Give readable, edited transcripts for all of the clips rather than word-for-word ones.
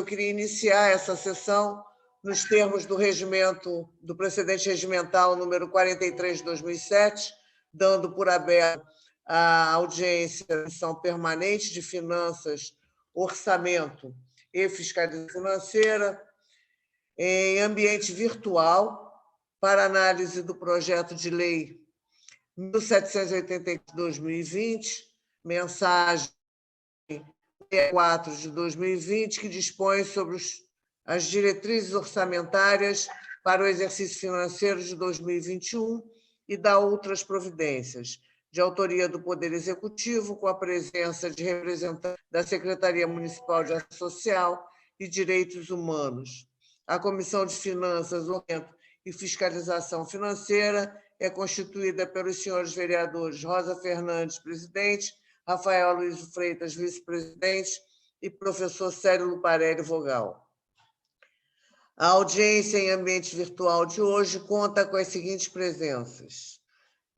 Eu queria iniciar essa sessão nos termos do regimento, do precedente regimental número 43 de 2007, dando por aberto a audiência da Comissão Permanente de Finanças, Orçamento e Fiscalização Financeira, em ambiente virtual, para análise do projeto de lei 1780/2020, mensagem 4 de 2020, que dispõe sobre as diretrizes orçamentárias para o exercício financeiro de 2021 e dá outras providências, de autoria do Poder Executivo, com a presença de representantes da Secretaria Municipal de Ação Social e Direitos Humanos. A Comissão de Finanças, Orçamento e Fiscalização Financeira é constituída pelos senhores vereadores Rosa Fernandes, presidente, Rafael Luiz Freitas, vice-presidente, e professor Célio Luparelli, vogal. A audiência em ambiente virtual de hoje conta com as seguintes presenças: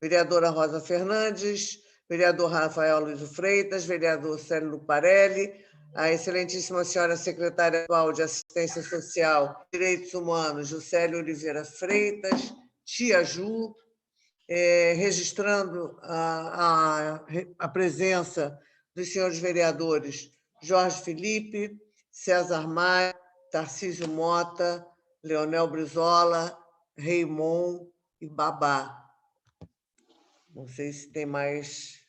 vereadora Rosa Fernandes, vereador Rafael Luiz Freitas, vereador Célio Luparelli, a excelentíssima senhora secretária atual de Assistência Social e Direitos Humanos, Juscelia Oliveira Freitas, tia Ju, registrando a presença dos senhores vereadores Jorge Felipe, César Maia, Tarcísio Mota, Leonel Brizola, Raimon e Babá. Não sei se tem mais.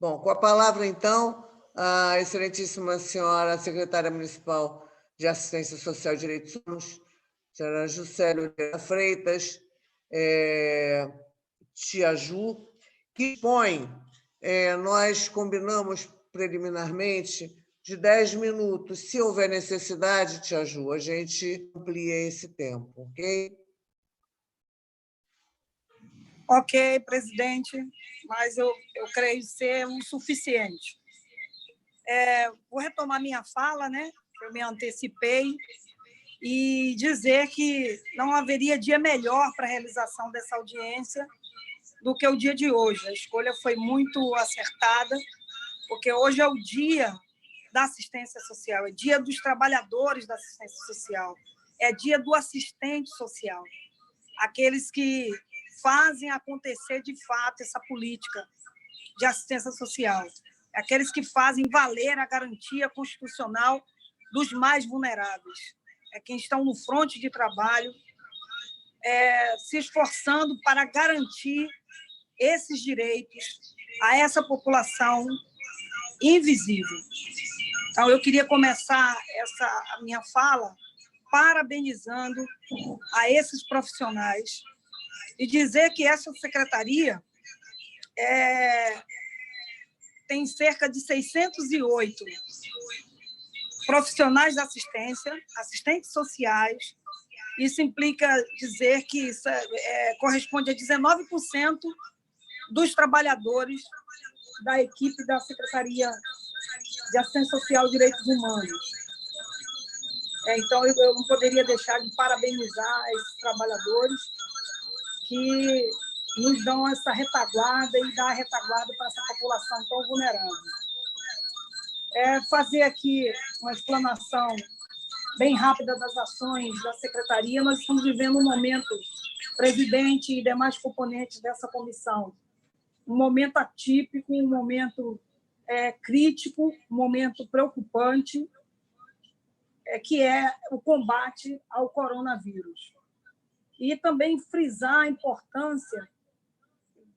Bom, com a palavra, então, a excelentíssima senhora secretária municipal de Assistência Social e Direitos Humanos, senhora Juscelia Oliveira Freitas, tia Ju, que dispõe, nós combinamos preliminarmente, de 10 minutos. Se houver necessidade, tia Ju, a gente amplia esse tempo, ok? Ok, presidente, mas eu creio ser o suficiente. Vou retomar minha fala, né? Eu me antecipei, e dizer que não haveria dia melhor para a realização dessa audiência do que o dia de hoje. A escolha foi muito acertada, porque hoje é o dia da assistência social, é dia dos trabalhadores da assistência social, é dia do assistente social, aqueles que fazem acontecer de fato essa política de assistência social, aqueles que fazem valer a garantia constitucional dos mais vulneráveis, quem estão no fronte de trabalho, se esforçando para garantir esses direitos a essa população invisível. Então, eu queria começar a minha fala parabenizando a esses profissionais e dizer que essa secretaria tem cerca de 608 profissionais da assistência, assistentes sociais. Isso implica dizer que isso corresponde a 19% dos trabalhadores da equipe da Secretaria de Assistência Social e Direitos Humanos. Então, eu não poderia deixar de parabenizar esses trabalhadores que nos dão essa retaguarda e dão a retaguarda para essa população tão vulnerável. Fazer aqui uma explanação bem rápida das ações da Secretaria. Nós estamos vivendo um momento, presidente e demais componentes dessa comissão, um momento atípico, um momento crítico, um momento preocupante, que é o combate ao coronavírus. E também frisar a importância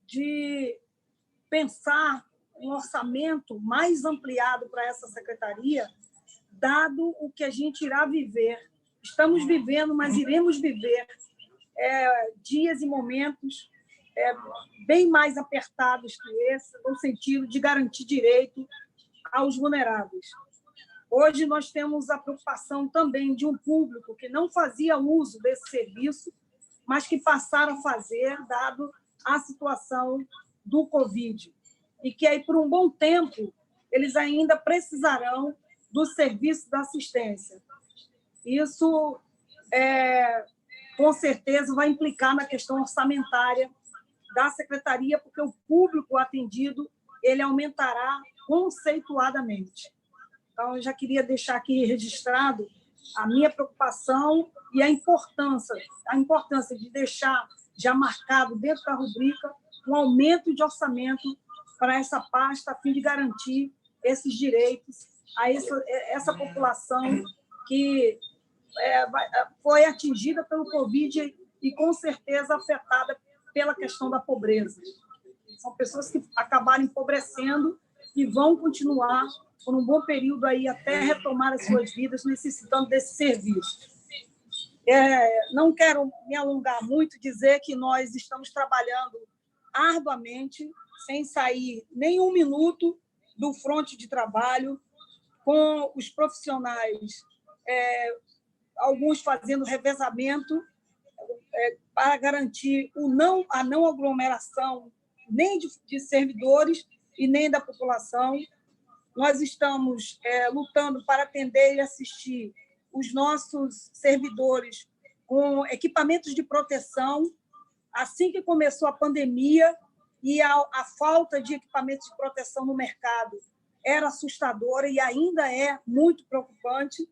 de pensar um orçamento mais ampliado para essa secretaria, dado o que a gente irá viver. Estamos vivendo, mas iremos viver dias e momentos bem mais apertados que esse, no sentido de garantir direito aos vulneráveis. Hoje nós temos a preocupação também de um público que não fazia uso desse serviço, mas que passaram a fazer, dado a situação do Covid. E que aí, por um bom tempo, eles ainda precisarão do serviço da assistência. Isso, com certeza, vai implicar na questão orçamentária da secretaria, porque o público atendido ele aumentará conceituadamente. Então, eu já queria deixar aqui registrado a minha preocupação e a importância de deixar já marcado dentro da rubrica um aumento de orçamento para essa pasta, a fim de garantir esses direitos a essa população que foi atingida pelo Covid e, com certeza, afetada pela questão da pobreza. São pessoas que acabaram empobrecendo e vão continuar por um bom período aí até retomar as suas vidas necessitando desse serviço. Não quero me alongar muito, dizer que nós estamos trabalhando arduamente, sem sair nem um minuto do fronte de trabalho, com os profissionais, alguns fazendo revezamento para garantir a não aglomeração nem de servidores e nem da população. Nós estamos lutando para atender e assistir os nossos servidores com equipamentos de proteção. Assim que começou a pandemia e a falta de equipamentos de proteção no mercado era assustadora e ainda é muito preocupante,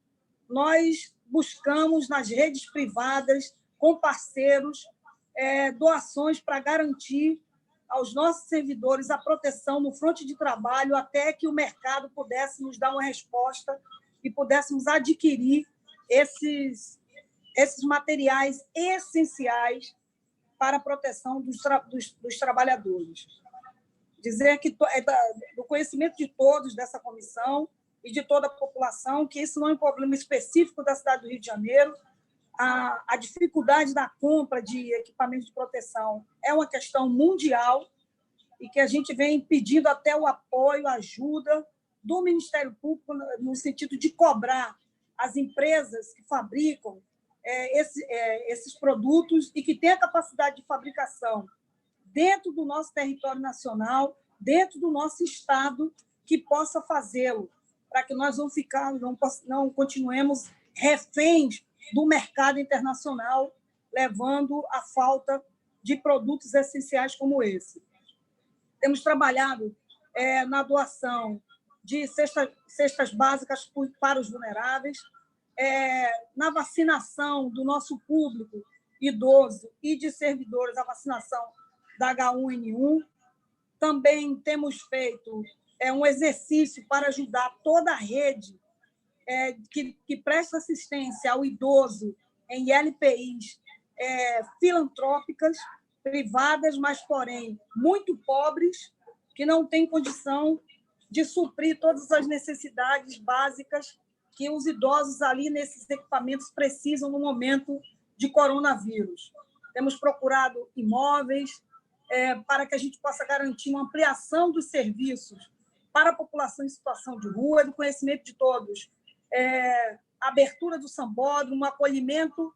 nós buscamos nas redes privadas, com parceiros, doações para garantir aos nossos servidores a proteção no fronte de trabalho até que o mercado pudesse nos dar uma resposta e pudéssemos adquirir esses materiais essenciais para a proteção dos trabalhadores. Dizer que do conhecimento de todos dessa comissão e de toda a população, que isso não é um problema específico da cidade do Rio de Janeiro. A dificuldade da compra de equipamentos de proteção é uma questão mundial e que a gente vem pedindo até o apoio, a ajuda do Ministério Público no sentido de cobrar as empresas que fabricam esses produtos e que têm a capacidade de fabricação dentro do nosso território nacional, dentro do nosso estado, que possa fazê-lo, para que nós não continuemos reféns do mercado internacional, levando à falta de produtos essenciais como esse. Temos trabalhado na doação de cestas básicas para os vulneráveis, na vacinação do nosso público idoso e de servidores, a vacinação da H1N1. Também temos feito um exercício para ajudar toda a rede que presta assistência ao idoso em LPIs filantrópicas, privadas, mas, porém, muito pobres, que não têm condição de suprir todas as necessidades básicas que os idosos ali nesses equipamentos precisam no momento de coronavírus. Temos procurado imóveis para que a gente possa garantir uma ampliação dos serviços para a população em situação de rua, do conhecimento de todos. Abertura do sambódromo, um acolhimento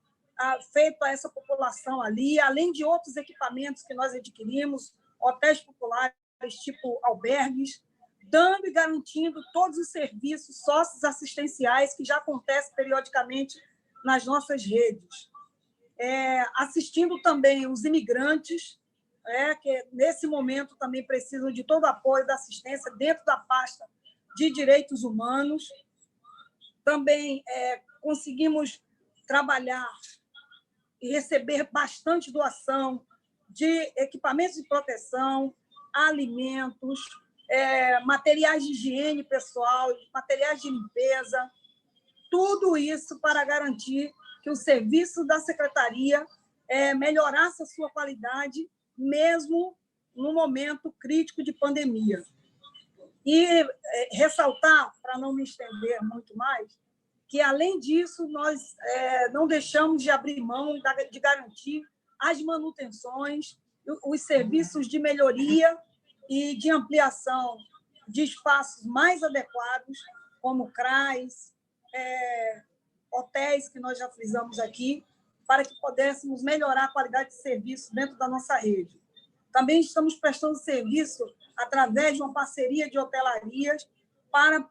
feito a essa população ali, além de outros equipamentos que nós adquirimos, hotéis populares, tipo albergues, dando e garantindo todos os serviços socioassistenciais que já acontecem periodicamente nas nossas redes. Assistindo também os imigrantes, que nesse momento também precisam de todo o apoio da assistência dentro da pasta de direitos humanos. Também conseguimos trabalhar e receber bastante doação de equipamentos de proteção, alimentos, materiais de higiene pessoal, materiais de limpeza, tudo isso para garantir que o serviço da Secretaria melhorasse a sua qualidade, mesmo no momento crítico de pandemia. E ressaltar, para não me estender muito mais, que, além disso, nós não deixamos de abrir mão de garantir as manutenções, os serviços de melhoria e de ampliação de espaços mais adequados, como CRAs, hotéis, que nós já frisamos aqui, para que pudéssemos melhorar a qualidade de serviço dentro da nossa rede. Também estamos prestando serviço através de uma parceria de hotelarias para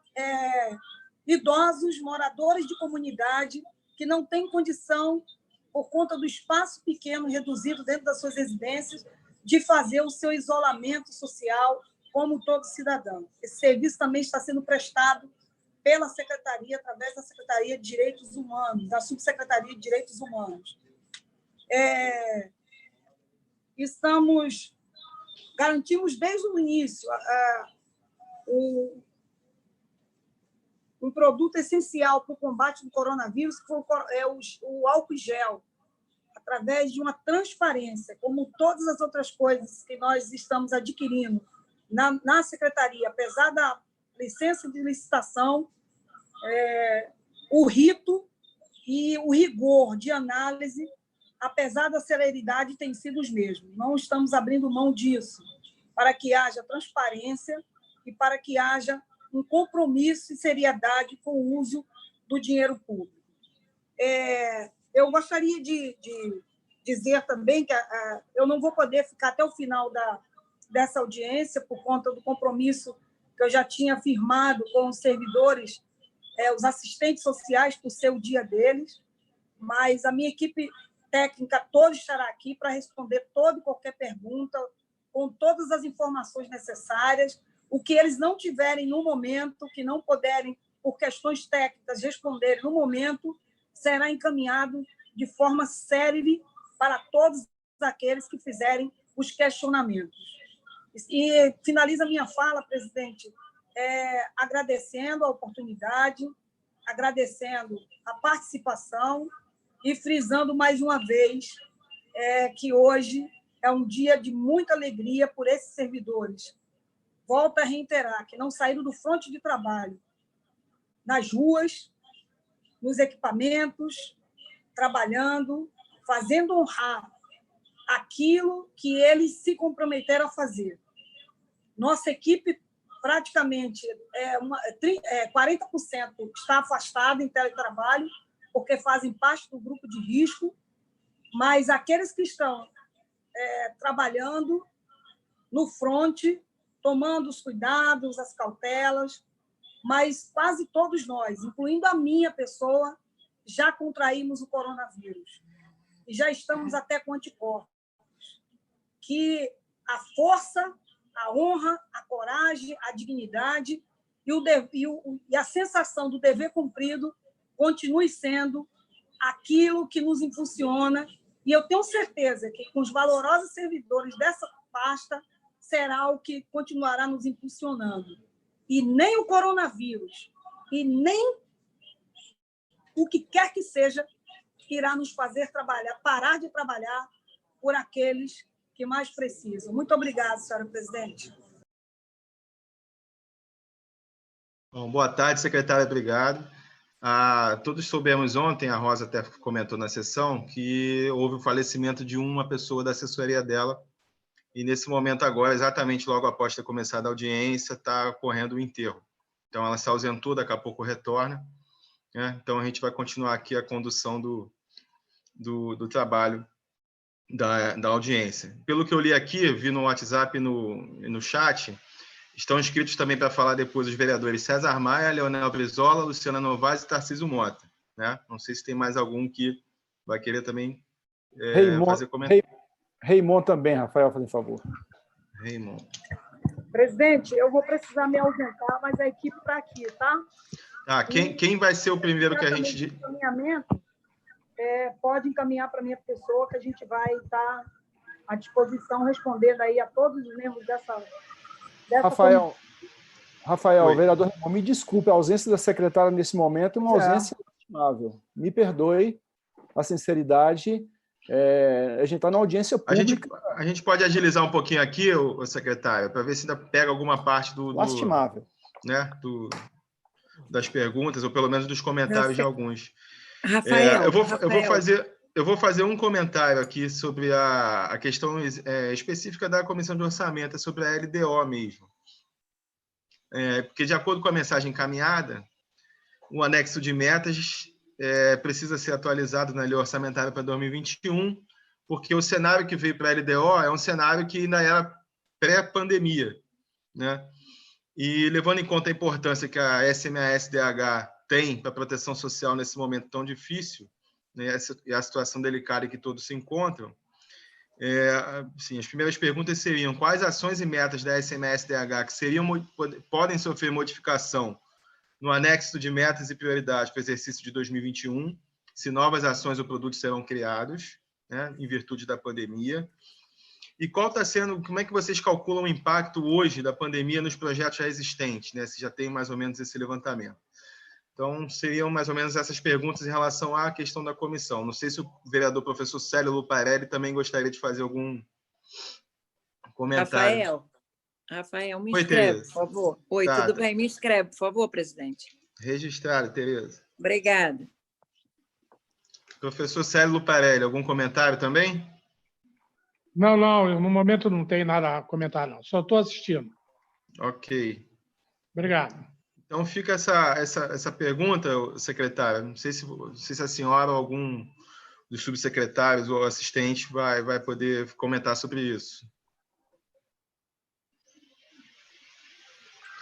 idosos, moradores de comunidade, que não têm condição, por conta do espaço pequeno reduzido dentro das suas residências, de fazer o seu isolamento social como todo cidadão. Esse serviço também está sendo prestado pela Secretaria, através da Secretaria de Direitos Humanos, da Subsecretaria de Direitos Humanos. Garantimos desde o início um produto essencial para o combate do coronavírus, que foi o álcool gel, através de uma transparência, como todas as outras coisas que nós estamos adquirindo na Secretaria, apesar da licença de licitação, o rito e o rigor de análise, apesar da celeridade, têm sido os mesmos. Não estamos abrindo mão disso, para que haja transparência e para que haja um compromisso e seriedade com o uso do dinheiro público. Eu gostaria de dizer também que eu não vou poder ficar até o final dessa audiência por conta do compromisso que eu já tinha firmado com os servidores, os assistentes sociais, por ser o dia deles, mas a minha equipe técnica toda estará aqui para responder toda e qualquer pergunta, com todas as informações necessárias. O que eles não tiverem no momento, que não puderem, por questões técnicas, responderem no momento, será encaminhado de forma célere para todos aqueles que fizerem os questionamentos. E finaliza a minha fala, presidente, agradecendo a oportunidade, agradecendo a participação e frisando mais uma vez que hoje é um dia de muita alegria por esses servidores. Volto a reiterar que não saíram do fronte de trabalho, nas ruas, nos equipamentos, trabalhando, fazendo honrar aquilo que eles se comprometeram a fazer. Nossa equipe, praticamente, 40% está afastada em teletrabalho, porque fazem parte do grupo de risco, mas aqueles que estão trabalhando no fronte, tomando os cuidados, as cautelas, mas quase todos nós, incluindo a minha pessoa, já contraímos o coronavírus e já estamos até com anticorpos. Que a força, a honra, a coragem, a dignidade e a sensação do dever cumprido continue sendo aquilo que nos impulsiona, e eu tenho certeza que com os valorosos servidores dessa pasta será o que continuará nos impulsionando. E nem o coronavírus, e nem o que quer que seja, irá nos fazer parar de trabalhar por aqueles que mais precisam. Muito obrigada, senhora presidente. Bom, boa tarde, secretária, obrigado. Todos soubemos ontem, a Rosa até comentou na sessão, que houve o falecimento de uma pessoa da assessoria dela, e nesse momento agora, exatamente logo após ter começado a audiência, está ocorrendo o enterro. Então, ela se ausentou, daqui a pouco retorna, né? Então, a gente vai continuar aqui a condução do trabalho da audiência. Pelo que eu li aqui, vi no WhatsApp e no chat, estão inscritos também para falar depois os vereadores César Maia, Leonel Brizola, Luciana Novaes e Tarcísio Mota, né? Não sei se tem mais algum que vai querer também fazer comentário. Raymond também, Rafael, fazendo favor. Raymond. Presidente, eu vou precisar me ausentar, mas a equipe está aqui, tá? Quem vai ser o primeiro que a gente... Encaminhamento, pode encaminhar para a minha pessoa, que a gente vai estar à disposição, respondendo aí a todos os membros dessa Rafael, vereador, me desculpe, a ausência da secretária nesse momento é uma ausência lastimável. Me perdoe a sinceridade, a gente está na audiência pública. A gente pode agilizar um pouquinho aqui, o secretário, para ver se ainda pega alguma parte lastimável. Né, das perguntas, ou pelo menos dos comentários de alguns. Rafael, eu vou fazer um comentário aqui sobre a questão específica da Comissão de Orçamento, sobre a LDO mesmo. Porque, de acordo com a mensagem encaminhada, o anexo de metas precisa ser atualizado na lei orçamentária para 2021, porque o cenário que veio para a LDO é um cenário que ainda era pré-pandemia, né? E levando em conta a importância que a SMASDH tem para a proteção social nesse momento tão difícil, né, e a situação delicada em que todos se encontram, as primeiras perguntas seriam: quais ações e metas da SMASDH que podem sofrer modificação no anexo de metas e prioridades para o exercício de 2021, se novas ações ou produtos serão criados, né, em virtude da pandemia. E como é que vocês calculam o impacto hoje da pandemia nos projetos já existentes, né? Se já tem mais ou menos esse levantamento. Então, seriam mais ou menos essas perguntas em relação à questão da comissão. Não sei se o vereador professor Célio Luparelli também gostaria de fazer algum comentário. Rafael, me Oi, inscreve, Tereza. por favor. Oi, Tá, tudo bem? Me inscreve, por favor, presidente. Registrado, Tereza. Obrigada. Professor Célio Luparelli, algum comentário também? Não, no momento não tem nada a comentar, não. Só estou assistindo. Ok. Obrigado. Então, fica essa pergunta, secretária. Não sei se a senhora ou algum dos subsecretários ou assistente vai poder comentar sobre isso.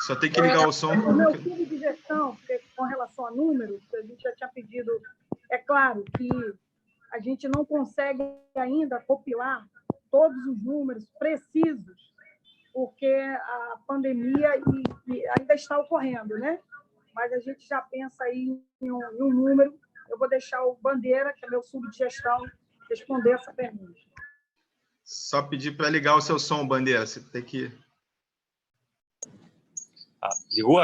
Só tem que ligar o som. O meu time de gestão, porque com relação a números, a gente já tinha pedido. É claro que a gente não consegue ainda compilar todos os números precisos, porque a pandemia ainda está ocorrendo, né? Mas a gente já pensa aí em um número. Eu vou deixar o Bandeira, que é meu subdigestão, responder essa pergunta. Só pedir para ligar o seu som, Bandeira. Você tem que... Ligou?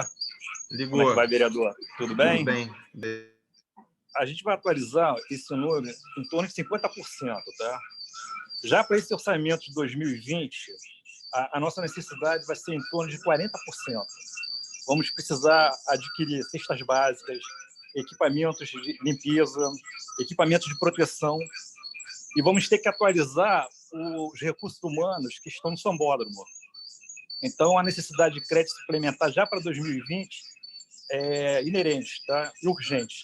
Ligou. Como é que vai, vereador? Tudo bem? Tudo bem. A gente vai atualizar esse número em torno de 50%, tá? Já para esse orçamento de 2020, a nossa necessidade vai ser em torno de 40%. Vamos precisar adquirir cestas básicas, equipamentos de limpeza, equipamentos de proteção, e vamos ter que atualizar os recursos humanos que estão no sambódromo. Então, a necessidade de crédito suplementar já para 2020 é inerente, tá? E urgente.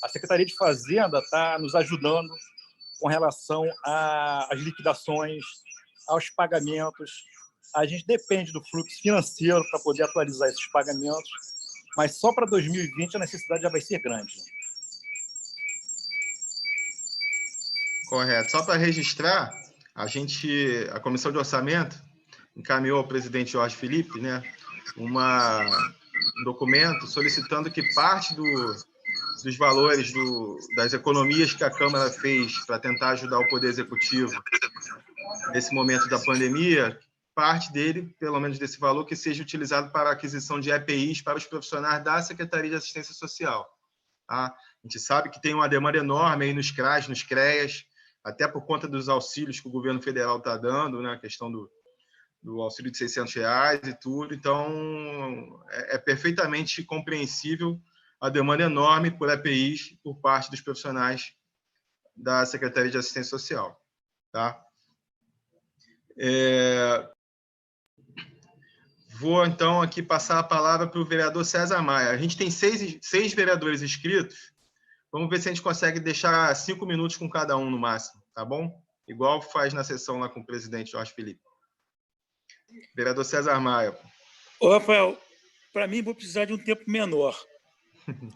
A Secretaria de Fazenda está nos ajudando com relação às liquidações, aos pagamentos. A gente depende do fluxo financeiro para poder atualizar esses pagamentos, mas só para 2020 a necessidade já vai ser grande. Correto. Só para registrar, a Comissão de Orçamento encaminhou ao presidente Jorge Felipe, né, um documento solicitando que parte dos valores das economias que a Câmara fez para tentar ajudar o Poder Executivo nesse momento da pandemia, parte dele, pelo menos desse valor, que seja utilizado para a aquisição de EPIs para os profissionais da Secretaria de Assistência Social. Tá? A gente sabe que tem uma demanda enorme aí nos CRAS, nos CREAS, até por conta dos auxílios que o governo federal está dando, né? A questão do auxílio de R$600 e tudo. Então, é perfeitamente compreensível a demanda enorme por EPIs por parte dos profissionais da Secretaria de Assistência Social. Tá? Vou, então, aqui passar a palavra para o vereador César Maia. A gente tem seis vereadores inscritos. Vamos ver se a gente consegue deixar 5 minutos com cada um no máximo, tá bom? Igual faz na sessão lá com o presidente Jorge Felipe. Vereador César Maia. Ô, Rafael, para mim vou precisar de um tempo menor.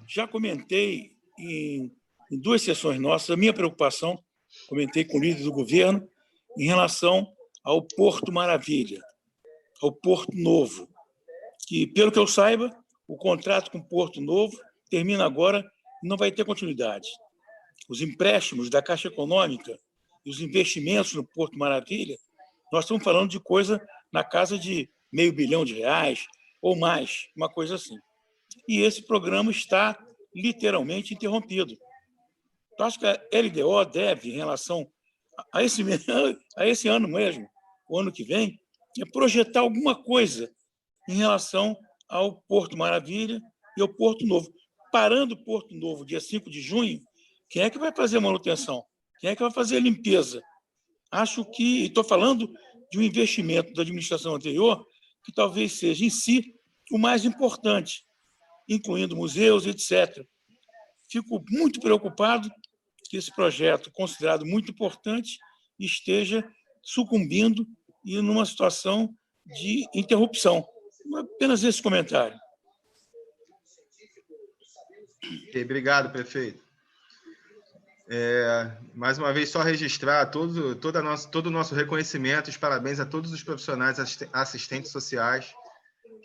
Já comentei em 2 sessões nossas a minha preocupação, comentei com o líder do governo, em relação ao Porto Maravilha, ao Porto Novo, que, pelo que eu saiba, o contrato com o Porto Novo termina agora e não vai ter continuidade. Os empréstimos da Caixa Econômica e os investimentos no Porto Maravilha, nós estamos falando de coisa na casa de R$500 milhão ou mais, uma coisa assim. E esse programa está literalmente interrompido. Então, acho que a LDO deve, em relação a esse ano mesmo, o ano que vem, projetar alguma coisa em relação ao Porto Maravilha e ao Porto Novo. Parando o Porto Novo, dia 5 de junho, quem é que vai fazer a manutenção? Quem é que vai fazer a limpeza? Acho que, estou falando de um investimento da administração anterior, que talvez seja, em si, o mais importante, incluindo museus, etc. Fico muito preocupado que esse projeto, considerado muito importante, esteja sucumbindo e numa situação de interrupção. Apenas esse comentário. Okay, obrigado, prefeito. Mais uma vez, só registrar todo o nosso reconhecimento e os parabéns a todos os profissionais assistentes sociais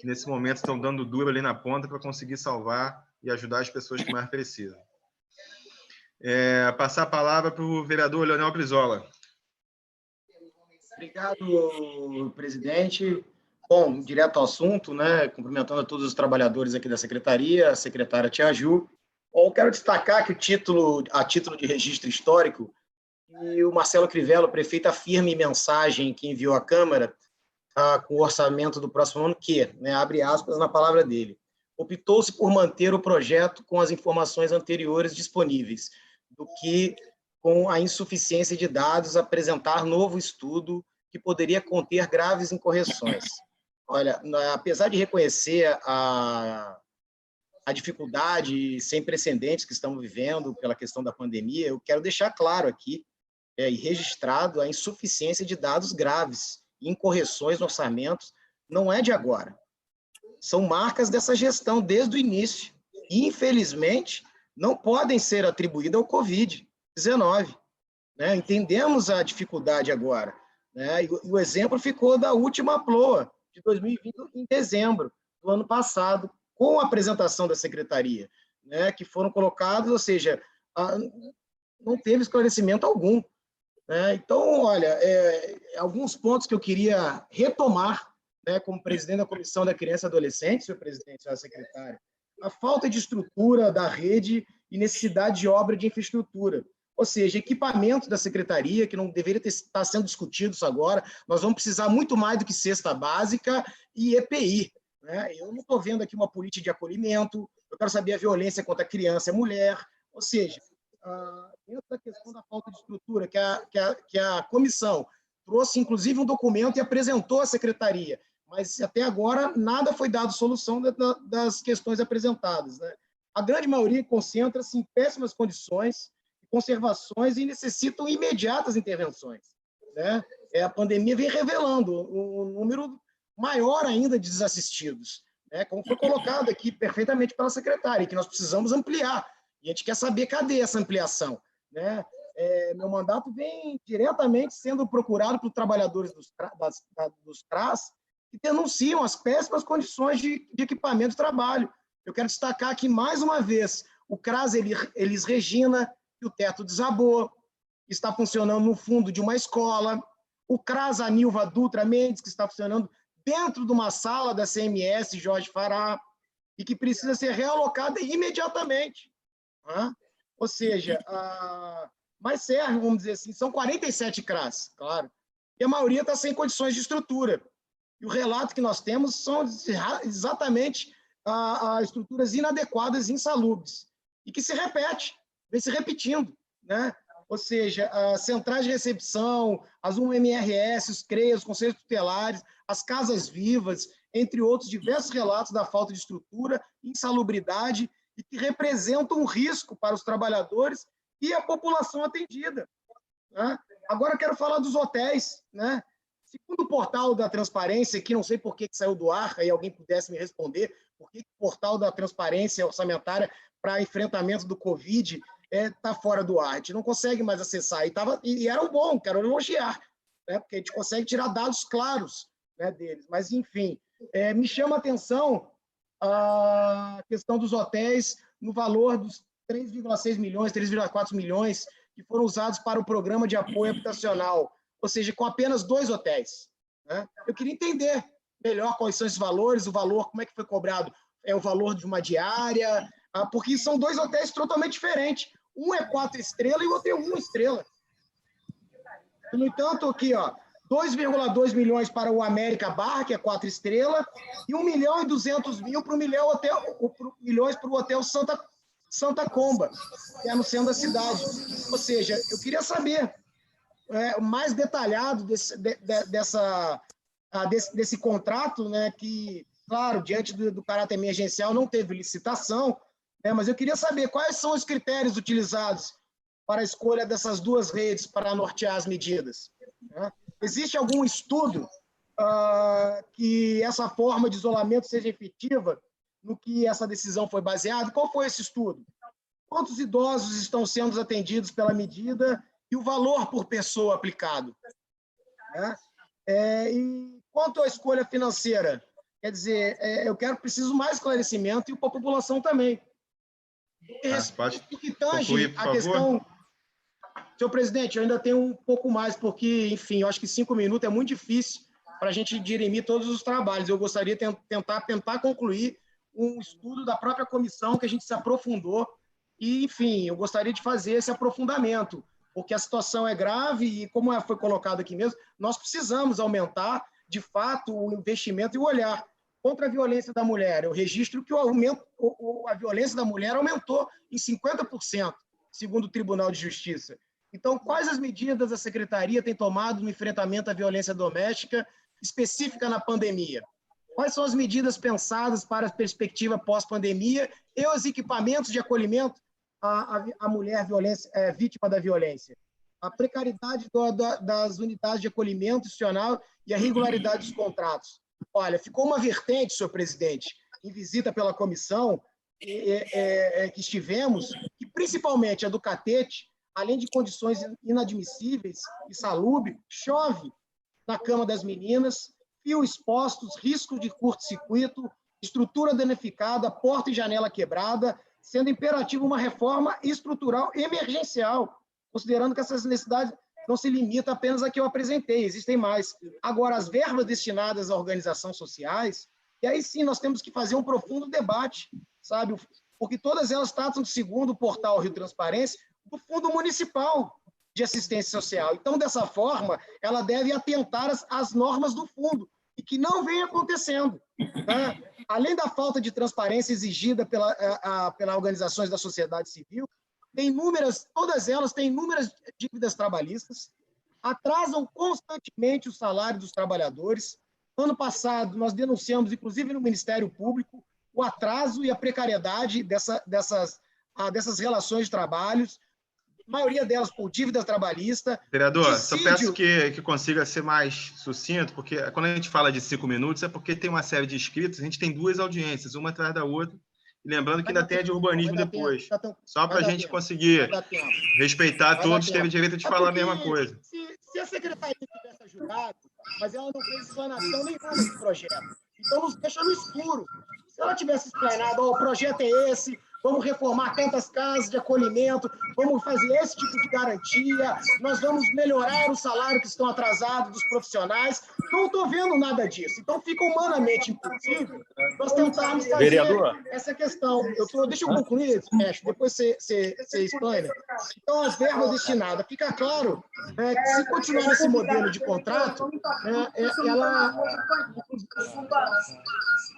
que nesse momento estão dando duro ali na ponta para conseguir salvar e ajudar as pessoas que mais precisam. Passar a palavra para o vereador Leonel Brizola. Obrigado, presidente. Bom, direto ao assunto, né? Cumprimentando a todos os trabalhadores aqui da secretaria, a secretária Tia Ju. Bom, eu quero destacar que a título de registro histórico, e o Marcelo Crivella, o prefeito, afirma em mensagem que enviou à Câmara com o orçamento do próximo ano que, né, abre aspas na palavra dele, optou-se por manter o projeto com as informações anteriores disponíveis, do que com a insuficiência de dados apresentar novo estudo que poderia conter graves incorreções. Olha, apesar de reconhecer a dificuldade sem precedentes que estamos vivendo pela questão da pandemia, eu quero deixar claro aqui e registrado a insuficiência de dados graves, incorreções no orçamento, não é de agora. São marcas dessa gestão desde o início. E, infelizmente, não podem ser atribuídas ao Covid-19. Né? Entendemos a dificuldade agora. Né? E o exemplo ficou da última PLOA, de 2020, em dezembro do ano passado, com a apresentação da secretaria, né? Que foram colocados, ou seja, não teve esclarecimento algum. Né? Então, olha, alguns pontos que eu queria retomar, né, como presidente da Comissão da Criança e Adolescente, senhor presidente, senhora secretária, a falta de estrutura da rede e necessidade de obra de infraestrutura, ou seja, equipamento da secretaria, que não deveria estar sendo discutido isso agora, nós vamos precisar muito mais do que cesta básica e EPI. Né? Eu não estou vendo aqui uma política de acolhimento, eu quero saber a violência contra a criança e a mulher, ou seja, dentro da questão da falta de estrutura, que a comissão trouxe, inclusive, um documento e apresentou à secretaria, mas até agora nada foi dado solução das questões apresentadas. Né? A grande maioria concentra-se em péssimas condições, conservações e necessitam imediatas intervenções. Né? A pandemia vem revelando um número maior ainda de desassistidos, né? Como foi colocado aqui perfeitamente pela secretária, que nós precisamos ampliar. E a gente quer saber cadê essa ampliação. Né? Meu mandato vem diretamente sendo procurado por trabalhadores dos CRAS que denunciam as péssimas condições de equipamento de trabalho. Eu quero destacar aqui mais uma vez o CRAS Elis Regina, que o teto desabou, está funcionando no fundo de uma escola, o CRAS Anilva Dutra Mendes, que está funcionando dentro de uma sala da CMS Jorge Fará, e que precisa ser realocada imediatamente. Né? Ou seja, mas serve, vamos dizer assim, são 47 CRAS, claro, e a maioria está sem condições de estrutura. E o relato que nós temos são exatamente estruturas inadequadas e insalubres, e que se repete, vem se repetindo, né? Ou seja, as centrais de recepção, as UMRS, os CREAS, os conselhos tutelares, as casas vivas, entre outros diversos relatos da falta de estrutura, insalubridade, e que representam um risco para os trabalhadores e a população atendida. Né? Agora eu quero falar dos hotéis. Né? Segundo o portal da transparência, que não sei por que saiu do ar, aí alguém pudesse me responder, por que o portal da transparência orçamentária para enfrentamento do Covid está fora do ar, a gente não consegue mais acessar, e era bom, quero elogiar, né, porque a gente consegue tirar dados claros, né, deles, mas enfim, me chama a atenção a questão dos hotéis no valor dos 3,6 milhões, 3,4 milhões que foram usados para o programa de apoio habitacional, ou seja, com apenas 2 hotéis. Né? Eu queria entender melhor quais são esses valores, o valor, como é que foi cobrado, o valor de uma diária, porque são 2 hotéis totalmente diferentes. Um é 4 estrelas e o outro é 1 estrela. No entanto, aqui, 2,2 milhões para o América Bar, que é 4 estrelas, e 1.200.000 para milhões para o Hotel Santa Comba, que é no centro da cidade. Ou seja, eu queria saber mais detalhado desse contrato, né, que, claro, diante do caráter emergencial, não teve licitação, mas eu queria saber quais são os critérios utilizados para a escolha dessas 2 redes para nortear as medidas. Né? Existe algum estudo que essa forma de isolamento seja efetiva no que essa decisão foi baseada? Qual foi esse estudo? Quantos idosos estão sendo atendidos pela medida e o valor por pessoa aplicado? Né? E quanto à escolha financeira, Quer dizer, preciso mais esclarecimento e para a população também. Pode Que tange concluir, por a favor? questão... Senhor presidente, eu ainda tenho um pouco mais, porque, enfim, eu acho que 5 minutos é muito difícil para a gente dirimir todos os trabalhos. Eu gostaria de tentar concluir um estudo da própria comissão que a gente se aprofundou e, enfim, eu gostaria de fazer esse aprofundamento, porque a situação é grave e, como foi colocado aqui mesmo, nós precisamos aumentar, de fato, o investimento e o olhar contra a violência da mulher. Eu registro que a violência da mulher aumentou em 50%, segundo o Tribunal de Justiça. Então, quais as medidas a Secretaria tem tomado no enfrentamento à violência doméstica específica na pandemia? Quais são as medidas pensadas para a perspectiva pós-pandemia e os equipamentos de acolhimento à mulher vítima da violência? A precariedade das unidades de acolhimento institucional e a regularidade dos contratos. Olha, ficou uma vertente, senhor presidente, em visita pela comissão que estivemos, que principalmente a do Catete, além de condições inadmissíveis e salubres, chove na cama das meninas, fios expostos, risco de curto-circuito, estrutura danificada, porta e janela quebrada, sendo imperativo uma reforma estrutural emergencial, considerando que essas necessidades não se limitam apenas a que eu apresentei, existem mais. Agora, as verbas destinadas a organizações sociais, e aí sim nós temos que fazer um profundo debate, sabe? Porque todas elas tratam, segundo o portal Rio Transparência, do Fundo Municipal de Assistência Social. Então, dessa forma, ela deve atentar às normas do fundo, e que não vem acontecendo. Tá? Além da falta de transparência exigida pelas organizações da sociedade civil, todas elas têm inúmeras dívidas trabalhistas, atrasam constantemente o salário dos trabalhadores. Ano passado, nós denunciamos, inclusive no Ministério Público, o atraso e a precariedade dessas relações de trabalhos, a maioria delas por dívida trabalhista. Vereador, só peço que consiga ser mais sucinto, porque quando a gente fala de 5 minutos, é porque tem uma série de inscritos, a gente tem 2 audiências, uma atrás da outra, e lembrando que ainda tem a de urbanismo depois. Só para a gente conseguir respeitar todos, teve direito de falar a mesma coisa. Se a secretaria tivesse ajudado, mas ela não fez explanação nenhuma desse projeto, então nos deixa no escuro. Se ela tivesse explanado, o projeto é esse, vamos reformar tantas casas de acolhimento, vamos fazer esse tipo de garantia, nós vamos melhorar o salário que estão atrasados dos profissionais. Não estou vendo nada disso. Então, fica humanamente impossível nós tentarmos fazer essa questão. Deixa eu concluir, depois você explana. Então, as verbas destinadas, fica claro que se continuar nesse modelo de contrato, ela...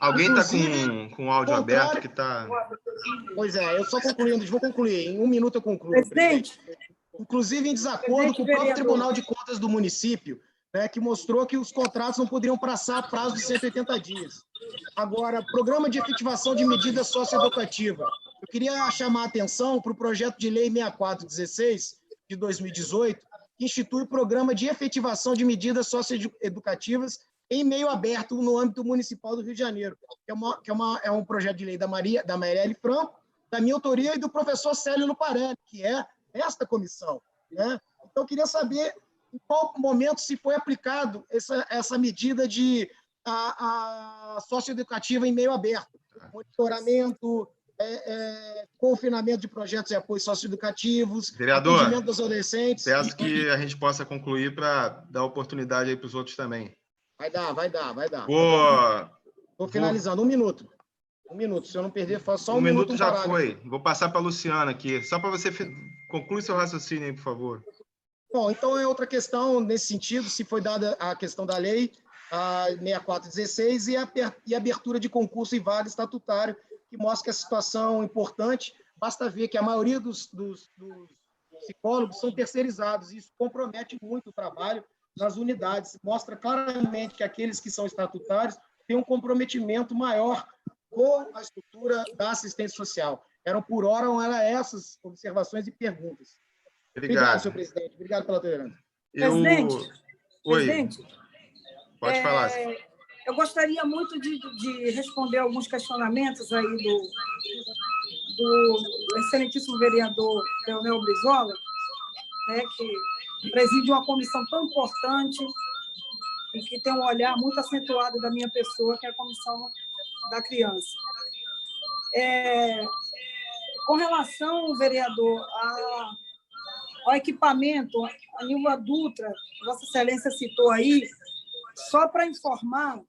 Alguém está com o áudio aberto que está... Pois é, eu só concluindo, vou concluir. Em 1 minuto eu concluo. Presidente. Inclusive em desacordo com o próprio Tribunal de Contas do município, que mostrou que os contratos não poderiam passar prazo de 180 dias. Agora, programa de efetivação de medidas socioeducativas. Eu queria chamar a atenção para o projeto de lei 6416, de 2018, que institui o programa de efetivação de medidas socioeducativas em meio aberto no âmbito municipal do Rio de Janeiro, que é um projeto de lei da Marielle Franco, da minha autoria e do professor Célio Luparelli, que é esta comissão. Então, eu queria saber em qual momento se foi aplicado essa medida de socioeducativa em meio aberto, monitoramento, confinamento de projetos e apoios socioeducativos, vereador, atendimento dos adolescentes. Peço que a gente possa concluir para dar oportunidade aí para os outros também. Vai dar. Estou finalizando. 1 minuto. 1 minuto. Se eu não perder, faço só 1 minuto. 1 minuto. Já foi. Vou passar para a Luciana aqui. Só para você concluir seu raciocínio aí, por favor. Bom, então é outra questão nesse sentido, se foi dada a questão da lei, a 6416, e a abertura de concurso e vaga estatutário, que mostra que a situação é importante. Basta ver que a maioria dos psicólogos são terceirizados, e isso compromete muito o trabalho nas unidades. Mostra claramente que aqueles que são estatutários têm um comprometimento maior com a estrutura da assistência social. Por hora, eram essas observações e perguntas. Obrigado, senhor presidente. Obrigado pela tolerância. Presidente, pode falar. Eu gostaria muito de responder alguns questionamentos aí do excelentíssimo vereador Leonel Brizola, que preside uma comissão tão importante, e que tem um olhar muito acentuado da minha pessoa, que é a Comissão da Criança. Com relação, vereador, ao equipamento, a Nilva Dutra, Vossa Excelência citou aí, só para informar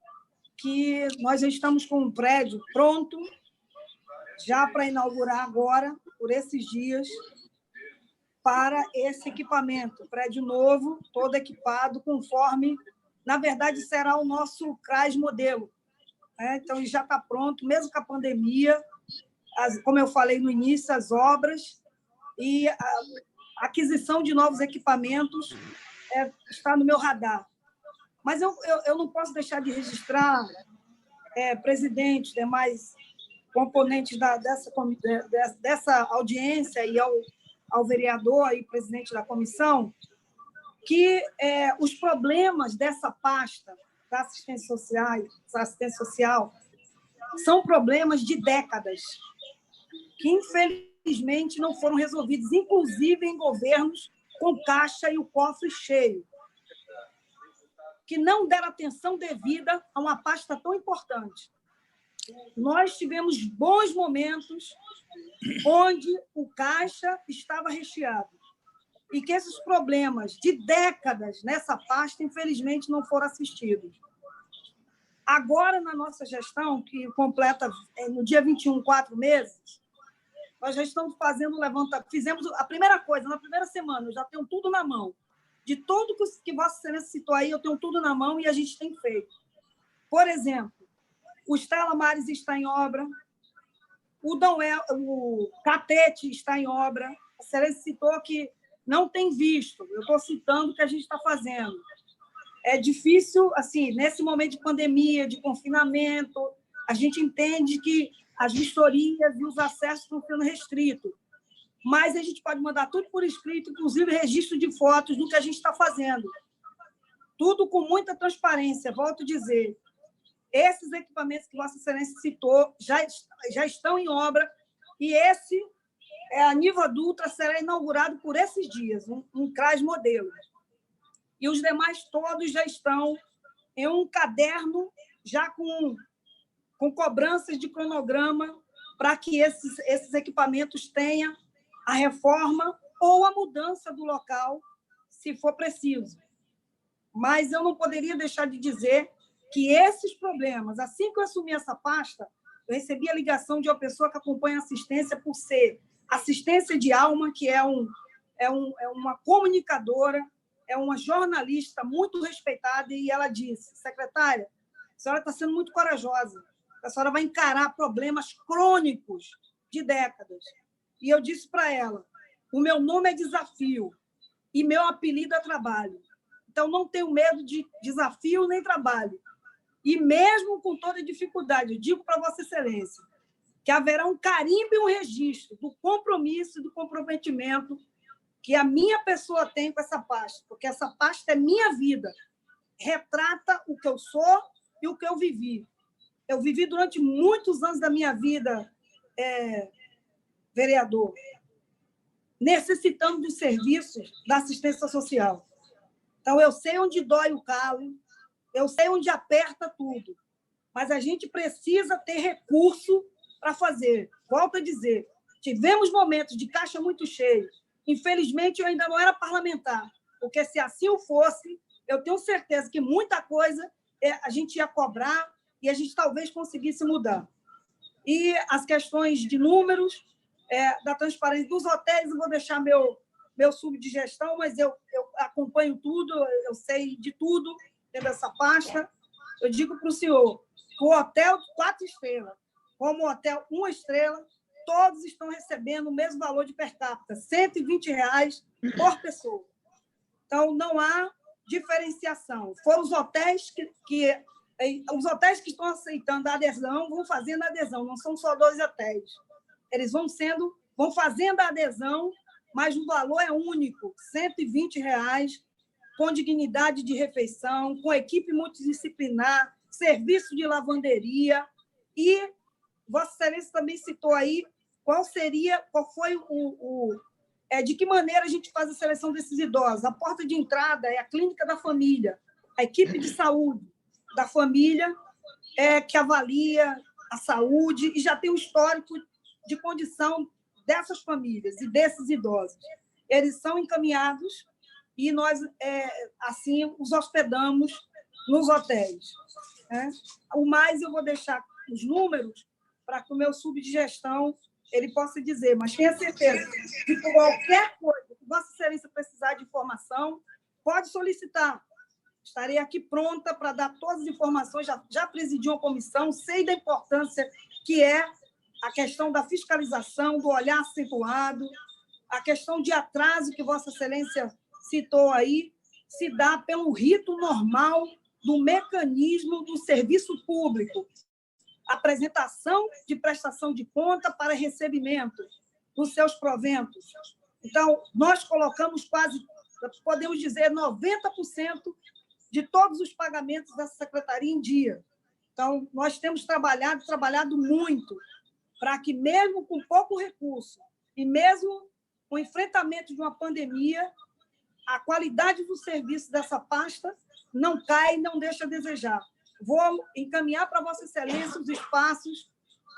que nós já estamos com um prédio pronto, já para inaugurar agora, por esses dias, para esse equipamento, prédio novo, todo equipado, conforme, na verdade, será o nosso CRAS modelo. Então, ele já está pronto, mesmo com a pandemia, como eu falei no início, as obras e a aquisição de novos equipamentos está no meu radar. Mas eu não posso deixar de registrar, presidente, demais componentes dessa audiência e ao vereador e presidente da comissão, que os problemas dessa pasta da assistência social são problemas de décadas, que, infelizmente, não foram resolvidos, inclusive em governos com caixa e o cofre cheio, que não deram atenção devida a uma pasta tão importante. Nós tivemos bons momentos onde o caixa estava recheado e que esses problemas de décadas nessa pasta, infelizmente, não foram assistidos. Agora, na nossa gestão, que completa no dia 21, 4 meses, nós já estamos fazendo fizemos a primeira coisa, na primeira semana, eu já tenho tudo na mão. De tudo que Vossa Excelência citou aí, eu tenho tudo na mão e a gente tem feito. Por exemplo, o Estela Maris está em obra, o Catete está em obra, a Excelência citou que não tem visto, eu estou citando o que a gente está fazendo. É difícil, assim, nesse momento de pandemia, de confinamento, a gente entende que as vistorias e os acessos estão sendo restritos, mas a gente pode mandar tudo por escrito, inclusive registro de fotos do que a gente está fazendo. Tudo com muita transparência, volto a dizer. Esses equipamentos que Vossa Excelência citou já estão em obra e a Nilva Dutra será inaugurado por esses dias, um CRAS modelo. E os demais todos já estão em um caderno, já com cobranças de cronograma, para que esses equipamentos tenham a reforma ou a mudança do local, se for preciso. Mas eu não poderia deixar de dizer que esses problemas, assim que eu assumi essa pasta, eu recebi a ligação de uma pessoa que acompanha assistência por ser assistência de alma, que é uma comunicadora, é uma jornalista muito respeitada, e ela disse: secretária, a senhora está sendo muito corajosa, a senhora vai encarar problemas crônicos de décadas. E eu disse para ela: o meu nome é Desafio e meu apelido é Trabalho. Então, não tenho medo de desafio nem trabalho. E mesmo com toda dificuldade, eu digo para Vossa Excelência que haverá um carimbo e um registro do compromisso e do comprometimento que a minha pessoa tem com essa pasta, porque essa pasta é minha vida, retrata o que eu sou e o que eu vivi. Eu vivi durante muitos anos da minha vida, vereador, necessitando dos serviços da assistência social. Então, eu sei onde dói o calo, eu sei onde aperta tudo, mas a gente precisa ter recurso para fazer. Volto a dizer, tivemos momentos de caixa muito cheio. Infelizmente, eu ainda não era parlamentar, porque se assim o fosse, eu tenho certeza que muita coisa a gente ia cobrar e a gente talvez conseguisse mudar. E as questões de números, da transparência dos hotéis, eu vou deixar meu sub de gestão, mas eu acompanho tudo, eu sei de tudo dentro dessa pasta. Eu digo para o senhor que o hotel 4 estrelas, como o hotel 1 estrela, todos estão recebendo o mesmo valor de per capita, R$ 120 por pessoa. Então, não há diferenciação. Foram os hotéis os hotéis que estão aceitando a adesão vão fazendo a adesão, não são só 2 hotéis. Eles vão fazendo a adesão, mas o valor é único, R$ 120, com dignidade de refeição, com equipe multidisciplinar, serviço de lavanderia. E Vossa Excelência também citou aí qual foi de que maneira a gente faz a seleção desses idosos. A porta de entrada é a clínica da família, A equipe de saúde da família é que avalia a saúde e já tem um histórico de condição dessas famílias e desses idosos. Eles são encaminhados e nós, assim, os hospedamos nos hotéis. Né? O mais eu vou deixar os números para que o meu subdigestão ele possa dizer, mas tenha certeza que por qualquer coisa que Vossa Excelência precisar de informação, pode solicitar. Estarei aqui pronta para dar todas as informações, já presidi uma comissão, sei da importância que é a questão da fiscalização, do olhar acentuado, a questão de atraso que Vossa Excelência citou aí, se dá pelo rito normal do mecanismo do serviço público, apresentação de prestação de conta para recebimento dos seus proventos. Então, nós colocamos quase, podemos dizer, 90% de todos os pagamentos dessa secretaria em dia. Então, nós temos trabalhado muito para que, mesmo com pouco recurso e mesmo com o enfrentamento de uma pandemia, a qualidade do serviço dessa pasta não cai e não deixa a desejar. Vou encaminhar para Vossa Excelência os espaços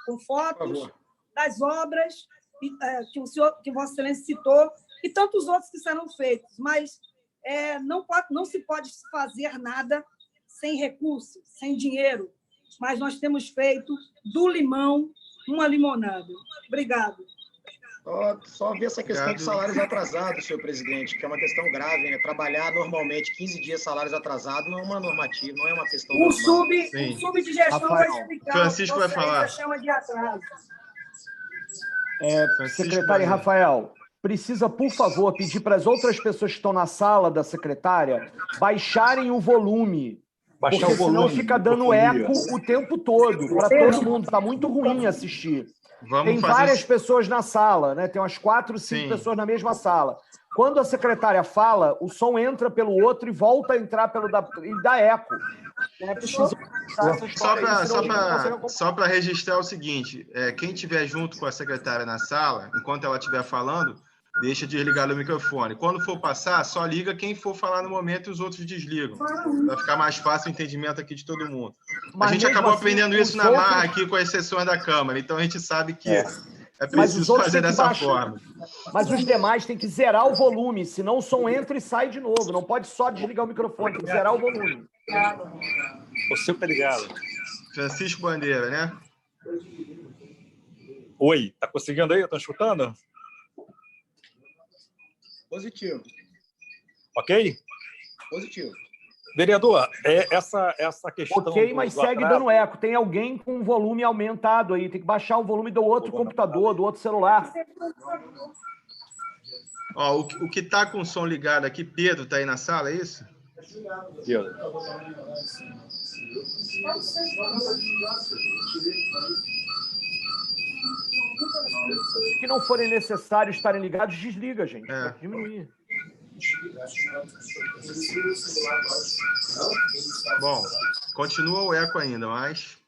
com fotos das obras que Vossa Excelência citou e tantos outros que serão feitos, mas não se pode fazer nada sem recursos, sem dinheiro, mas nós temos feito do limão uma limonada. Obrigado. Só ver essa questão de salários atrasados, senhor presidente, que é uma questão grave, né? Trabalhar normalmente 15 dias salários atrasados não é uma normativa, não é uma questão normal. O subdigestão vai explicar. Francisco vai falar. Chama de atraso. Secretário Rafael, precisa, por favor, pedir para as outras pessoas que estão na sala da secretária baixarem o volume. Porque senão fica dando eco o tempo todo, para todo mundo. Está muito ruim assistir. Tem várias pessoas na sala, né? Tem umas 4, 5 pessoas na mesma sala. Quando a secretária fala, o som entra pelo outro e volta a entrar e dá eco. É preciso só para registrar o seguinte, quem estiver junto com a secretária na sala, enquanto ela estiver falando, deixa desligar o microfone. Quando for passar, só liga quem for falar no momento e os outros desligam. Vai ficar mais fácil o entendimento aqui de todo mundo. A gente acabou aprendendo isso na marra aqui com as sessões da Câmara, então a gente sabe que é preciso fazer dessa forma. Mas os demais têm que zerar o volume, senão o som entra e sai de novo. Não pode só desligar o microfone, tem que zerar o volume. Você obrigado. Francisco Bandeira, né? Oi, tá conseguindo aí? Estão escutando? Positivo. Ok? Positivo. Vereador, essa questão... Ok, mas segue dando eco. Tem alguém com o volume aumentado aí. Tem que baixar o volume do outro computador, do outro celular. Ó, o que está com o som ligado aqui, Pedro, está aí na sala, é isso? Pedro. Se não forem necessários estarem ligados, desliga, gente. Diminuir. Bom, continua o eco ainda, mas...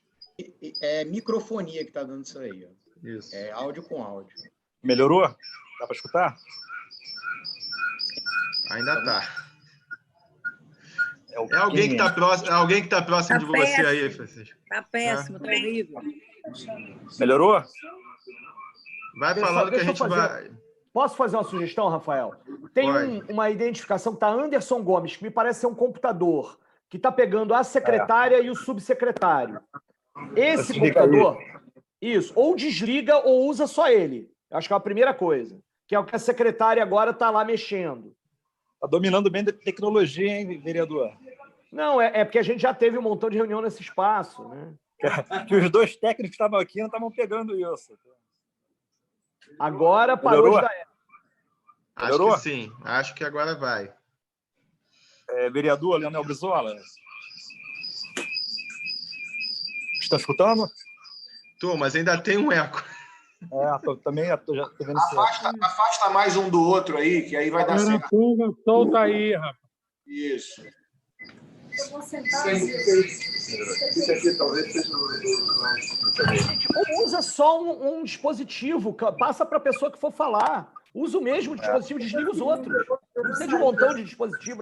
É microfonia que está dando isso aí. Ó. Isso. É áudio com áudio. Melhorou? Dá para escutar? Ainda está. É alguém que está próximo de você aí, Francisco. Está péssimo, está horrível. Melhorou? Vai falando que a gente vai... Posso fazer uma sugestão, Rafael? Tem uma identificação que está Anderson Gomes, que me parece ser um computador, que está pegando a secretária e o subsecretário. Esse computador, isso, ou desliga ou usa só ele. Acho que é a primeira coisa. Que é o que a secretária agora está lá mexendo. Está dominando bem a tecnologia, hein, vereador? Não, é porque a gente já teve um montão de reunião nesse espaço, né? Que os dois técnicos que estavam aqui não estavam pegando isso. Agora parou de dar eco. Acho que sim. Acho que agora vai. Vereador Leonel Brizola. Está escutando? Tô, mas ainda tem um eco. Também já estou vendo isso. Afasta mais um do outro aí, que aí vai dar certo. Solta aí, rapaz. Isso. Usa só um dispositivo, passa para a pessoa que for falar. Usa o mesmo dispositivo, desliga os outros. Não precisa de um montão de dispositivo,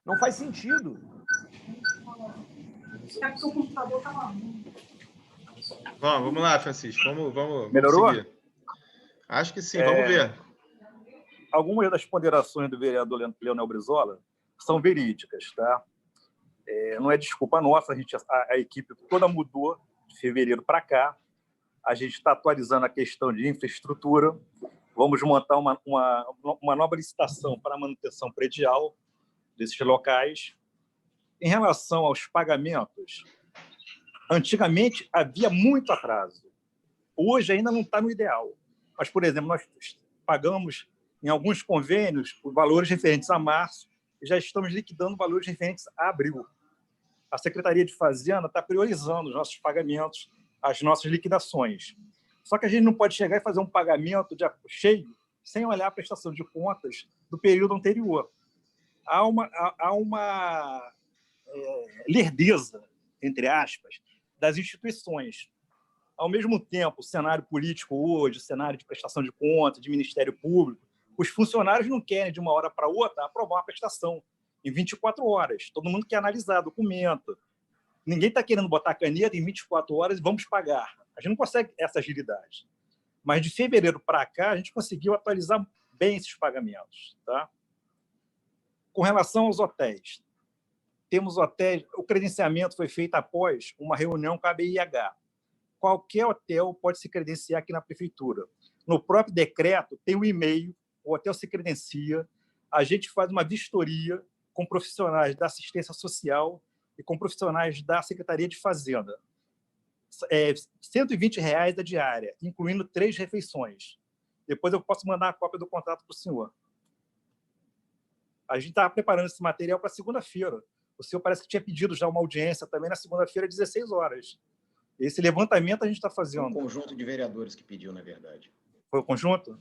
não faz sentido. É porque o computador estava ruim. Vamos lá, Francisco. Vamos Melhorou? seguir. Acho que sim, vamos ver. Algumas das ponderações do vereador Leonel Brizola são verídicas, tá? Não é desculpa nossa, a equipe toda mudou de fevereiro para cá. A gente está atualizando a questão de infraestrutura. Vamos montar uma nova licitação para a manutenção predial desses locais. Em relação aos pagamentos, antigamente havia muito atraso. Hoje ainda não está no ideal. Mas, por exemplo, nós pagamos em alguns convênios os valores referentes a março e já estamos liquidando valores referentes a abril. A Secretaria de Fazenda está priorizando os nossos pagamentos, as nossas liquidações. Só que a gente não pode chegar e fazer um pagamento cheio sem olhar a prestação de contas do período anterior. Há uma lerdeza, entre aspas, das instituições. Ao mesmo tempo, o cenário político hoje, o cenário de prestação de contas, de Ministério Público, os funcionários não querem, de uma hora para outra, aprovar uma prestação em 24 horas. Todo mundo quer analisar documento. Ninguém está querendo botar caneta em 24 horas e vamos pagar. A gente não consegue essa agilidade. Mas de fevereiro para cá, a gente conseguiu atualizar bem esses pagamentos. Tá? Com relação aos hotéis, temos hotéis, o credenciamento foi feito após uma reunião com a BIH. Qualquer hotel pode se credenciar aqui na prefeitura. No próprio decreto tem um e-mail, o hotel se credencia, a gente faz uma vistoria com profissionais da assistência social e com profissionais da Secretaria de Fazenda. R$120 a diária, incluindo 3 refeições. Depois eu posso mandar a cópia do contrato para o senhor. A gente está preparando esse material para segunda-feira. O senhor parece que tinha pedido já uma audiência também na segunda-feira, às 16 horas. Esse levantamento a gente está fazendo. Foi um conjunto de vereadores que pediu, na verdade. Foi o conjunto?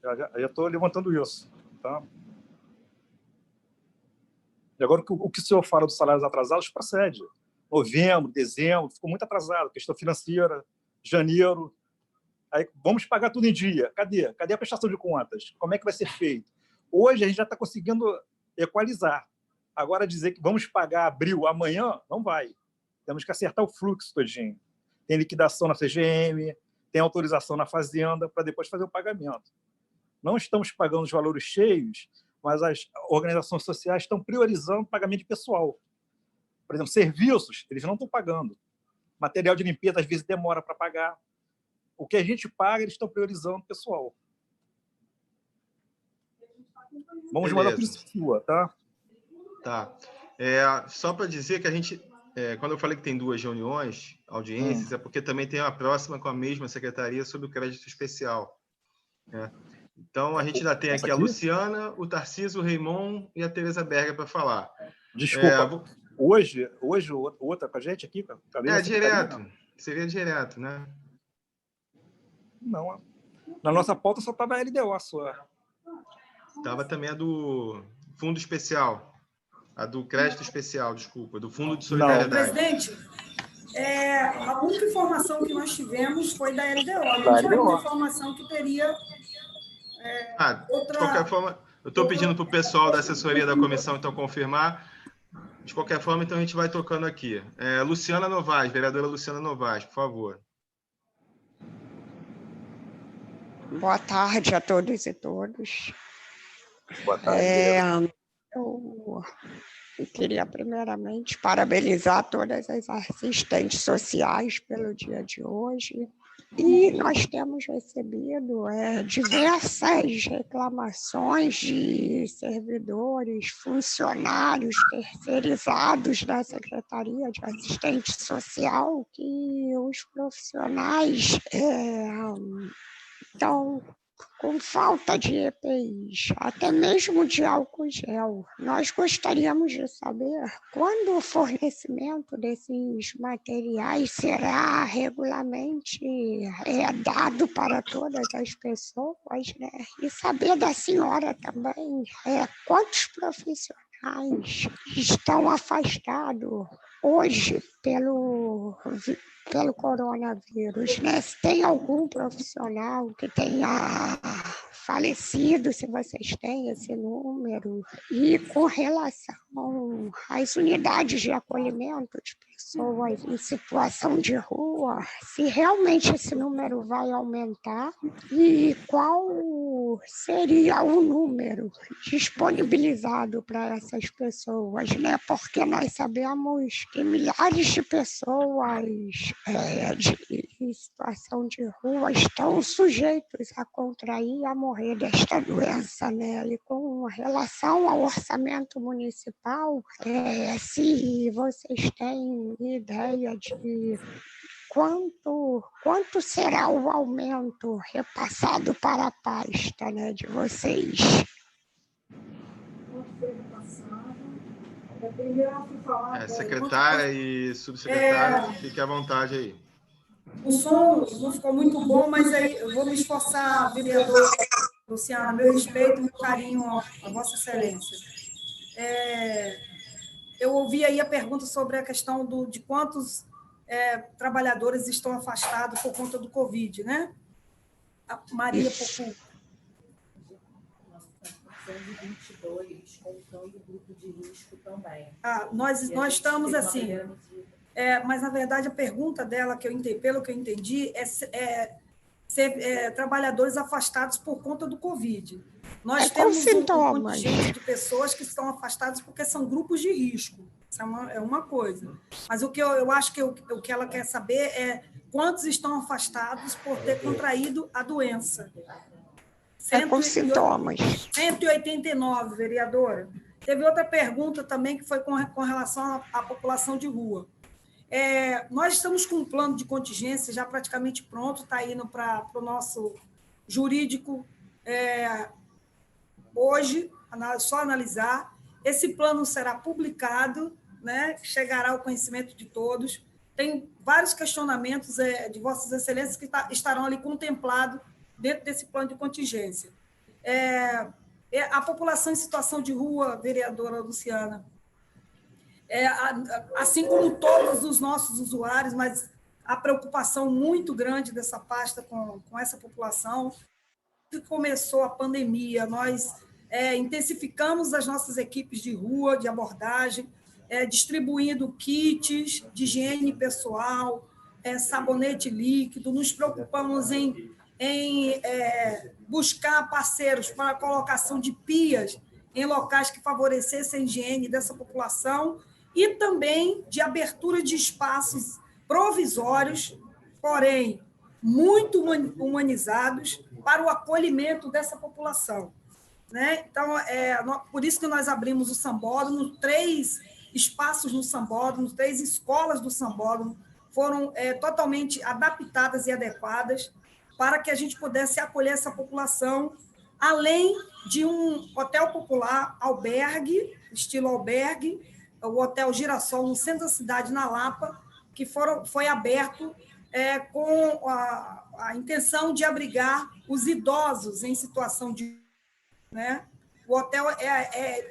Já estou levantando isso. Tá? E agora, o que o senhor fala dos salários atrasados procede. Novembro, dezembro, ficou muito atrasado. Questão financeira, janeiro. Aí, vamos pagar tudo em dia. Cadê? Cadê a prestação de contas? Como é que vai ser feito? Hoje, a gente já está conseguindo equalizar. Agora, dizer que vamos pagar abril amanhã, não vai. Temos que acertar o fluxo todinho. Tem liquidação na CGM, tem autorização na Fazenda para depois fazer o pagamento. Não estamos pagando os valores cheios, mas as organizações sociais estão priorizando o pagamento de pessoal. Por exemplo, serviços, eles não estão pagando. Material de limpeza, às vezes, demora para pagar. O que a gente paga, eles estão priorizando o pessoal. Vamos mandar tudo isso sua, tá? Tá. Só para dizer que a gente, quando eu falei que tem 2 reuniões, audiências, é porque também tem a próxima com a mesma secretaria sobre o crédito especial. Né? Então, a gente ainda tem aqui a Luciana, o Tarcísio, o Raimon e a Tereza Berger para falar. Desculpa, hoje outra com a gente aqui? Direto. Seria direto, né? Não. Na nossa pauta só estava a LDO, só. Estava também a do Fundo Especial. A do crédito especial, desculpa, do Fundo de Solidariedade. Presidente, a única informação que nós tivemos foi da LDO. Não tinha uma informação que teria outra... De qualquer forma, eu estou pedindo para o pessoal da assessoria da comissão, então, confirmar. De qualquer forma, então, a gente vai tocando aqui. Luciana Novaes, vereadora Luciana Novaes, por favor. Boa tarde a todos e todas. Boa tarde. Eu queria, primeiramente, parabenizar todas as assistentes sociais pelo dia de hoje. E nós temos recebido diversas reclamações de servidores, funcionários terceirizados da Secretaria de Assistente Social, que os profissionais estão com falta de EPIs, até mesmo de álcool gel. Nós gostaríamos de saber quando o fornecimento desses materiais será regularmente dado para todas as pessoas, né? E saber da senhora também quantos profissionais estão afastados hoje pelo coronavírus, né? Se tem algum profissional que tenha falecido, se vocês têm esse número, e com relação às unidades de acolhimento de pessoas em situação de rua, se realmente esse número vai aumentar e qual seria o número disponibilizado para essas pessoas, né? Porque nós sabemos que milhares de pessoas em situação de rua estão sujeitos a contrair e a morrer desta doença, né? E com relação ao orçamento municipal, se vocês têm ideia de quanto será o aumento repassado para a pasta, né, de vocês? Secretária e subsecretária, fique à vontade aí. O som não ficou muito bom, mas aí eu vou me esforçar, vereador Luciana, meu respeito e meu carinho a Vossa Excelência. Eu ouvi aí a pergunta sobre a questão de quantos trabalhadores estão afastados por conta do Covid, né? A Maria Pocu. 422, contando o grupo de risco também. Nós estamos assim... mas, na verdade, a pergunta dela, pelo que eu entendi, ser trabalhadores afastados por conta do Covid. Nós temos um contingente de pessoas que estão afastadas porque são grupos de risco. Isso é uma coisa. Mas o que eu acho que o que ela quer saber é quantos estão afastados por ter contraído a doença. Com sintomas. 189, vereadora. Teve outra pergunta também que foi com relação à população de rua. Nós estamos com um plano de contingência já praticamente pronto, está indo para o nosso jurídico hoje, só analisar. Esse plano será publicado, né, chegará ao conhecimento de todos. Tem vários questionamentos de Vossas Excelências que estarão ali contemplados dentro desse plano de contingência. A população em situação de rua, vereadora Luciana, assim como todos os nossos usuários, mas a preocupação muito grande dessa pasta com essa população. Que começou a pandemia, nós intensificamos as nossas equipes de rua, de abordagem, distribuindo kits de higiene pessoal, sabonete líquido, nos preocupamos em buscar parceiros para a colocação de pias em locais que favorecessem a higiene dessa população e também de abertura de espaços provisórios, porém muito humanizados, para o acolhimento dessa população, né? Então, por isso que nós abrimos o Sambódromo, 3 espaços no Sambódromo, 3 escolas do Sambódromo foram totalmente adaptadas e adequadas para que a gente pudesse acolher essa população, além de um hotel popular, albergue, estilo albergue, o Hotel Girassol, no centro da cidade, na Lapa, que foi aberto com a intenção de abrigar os idosos em situação de... Né? O hotel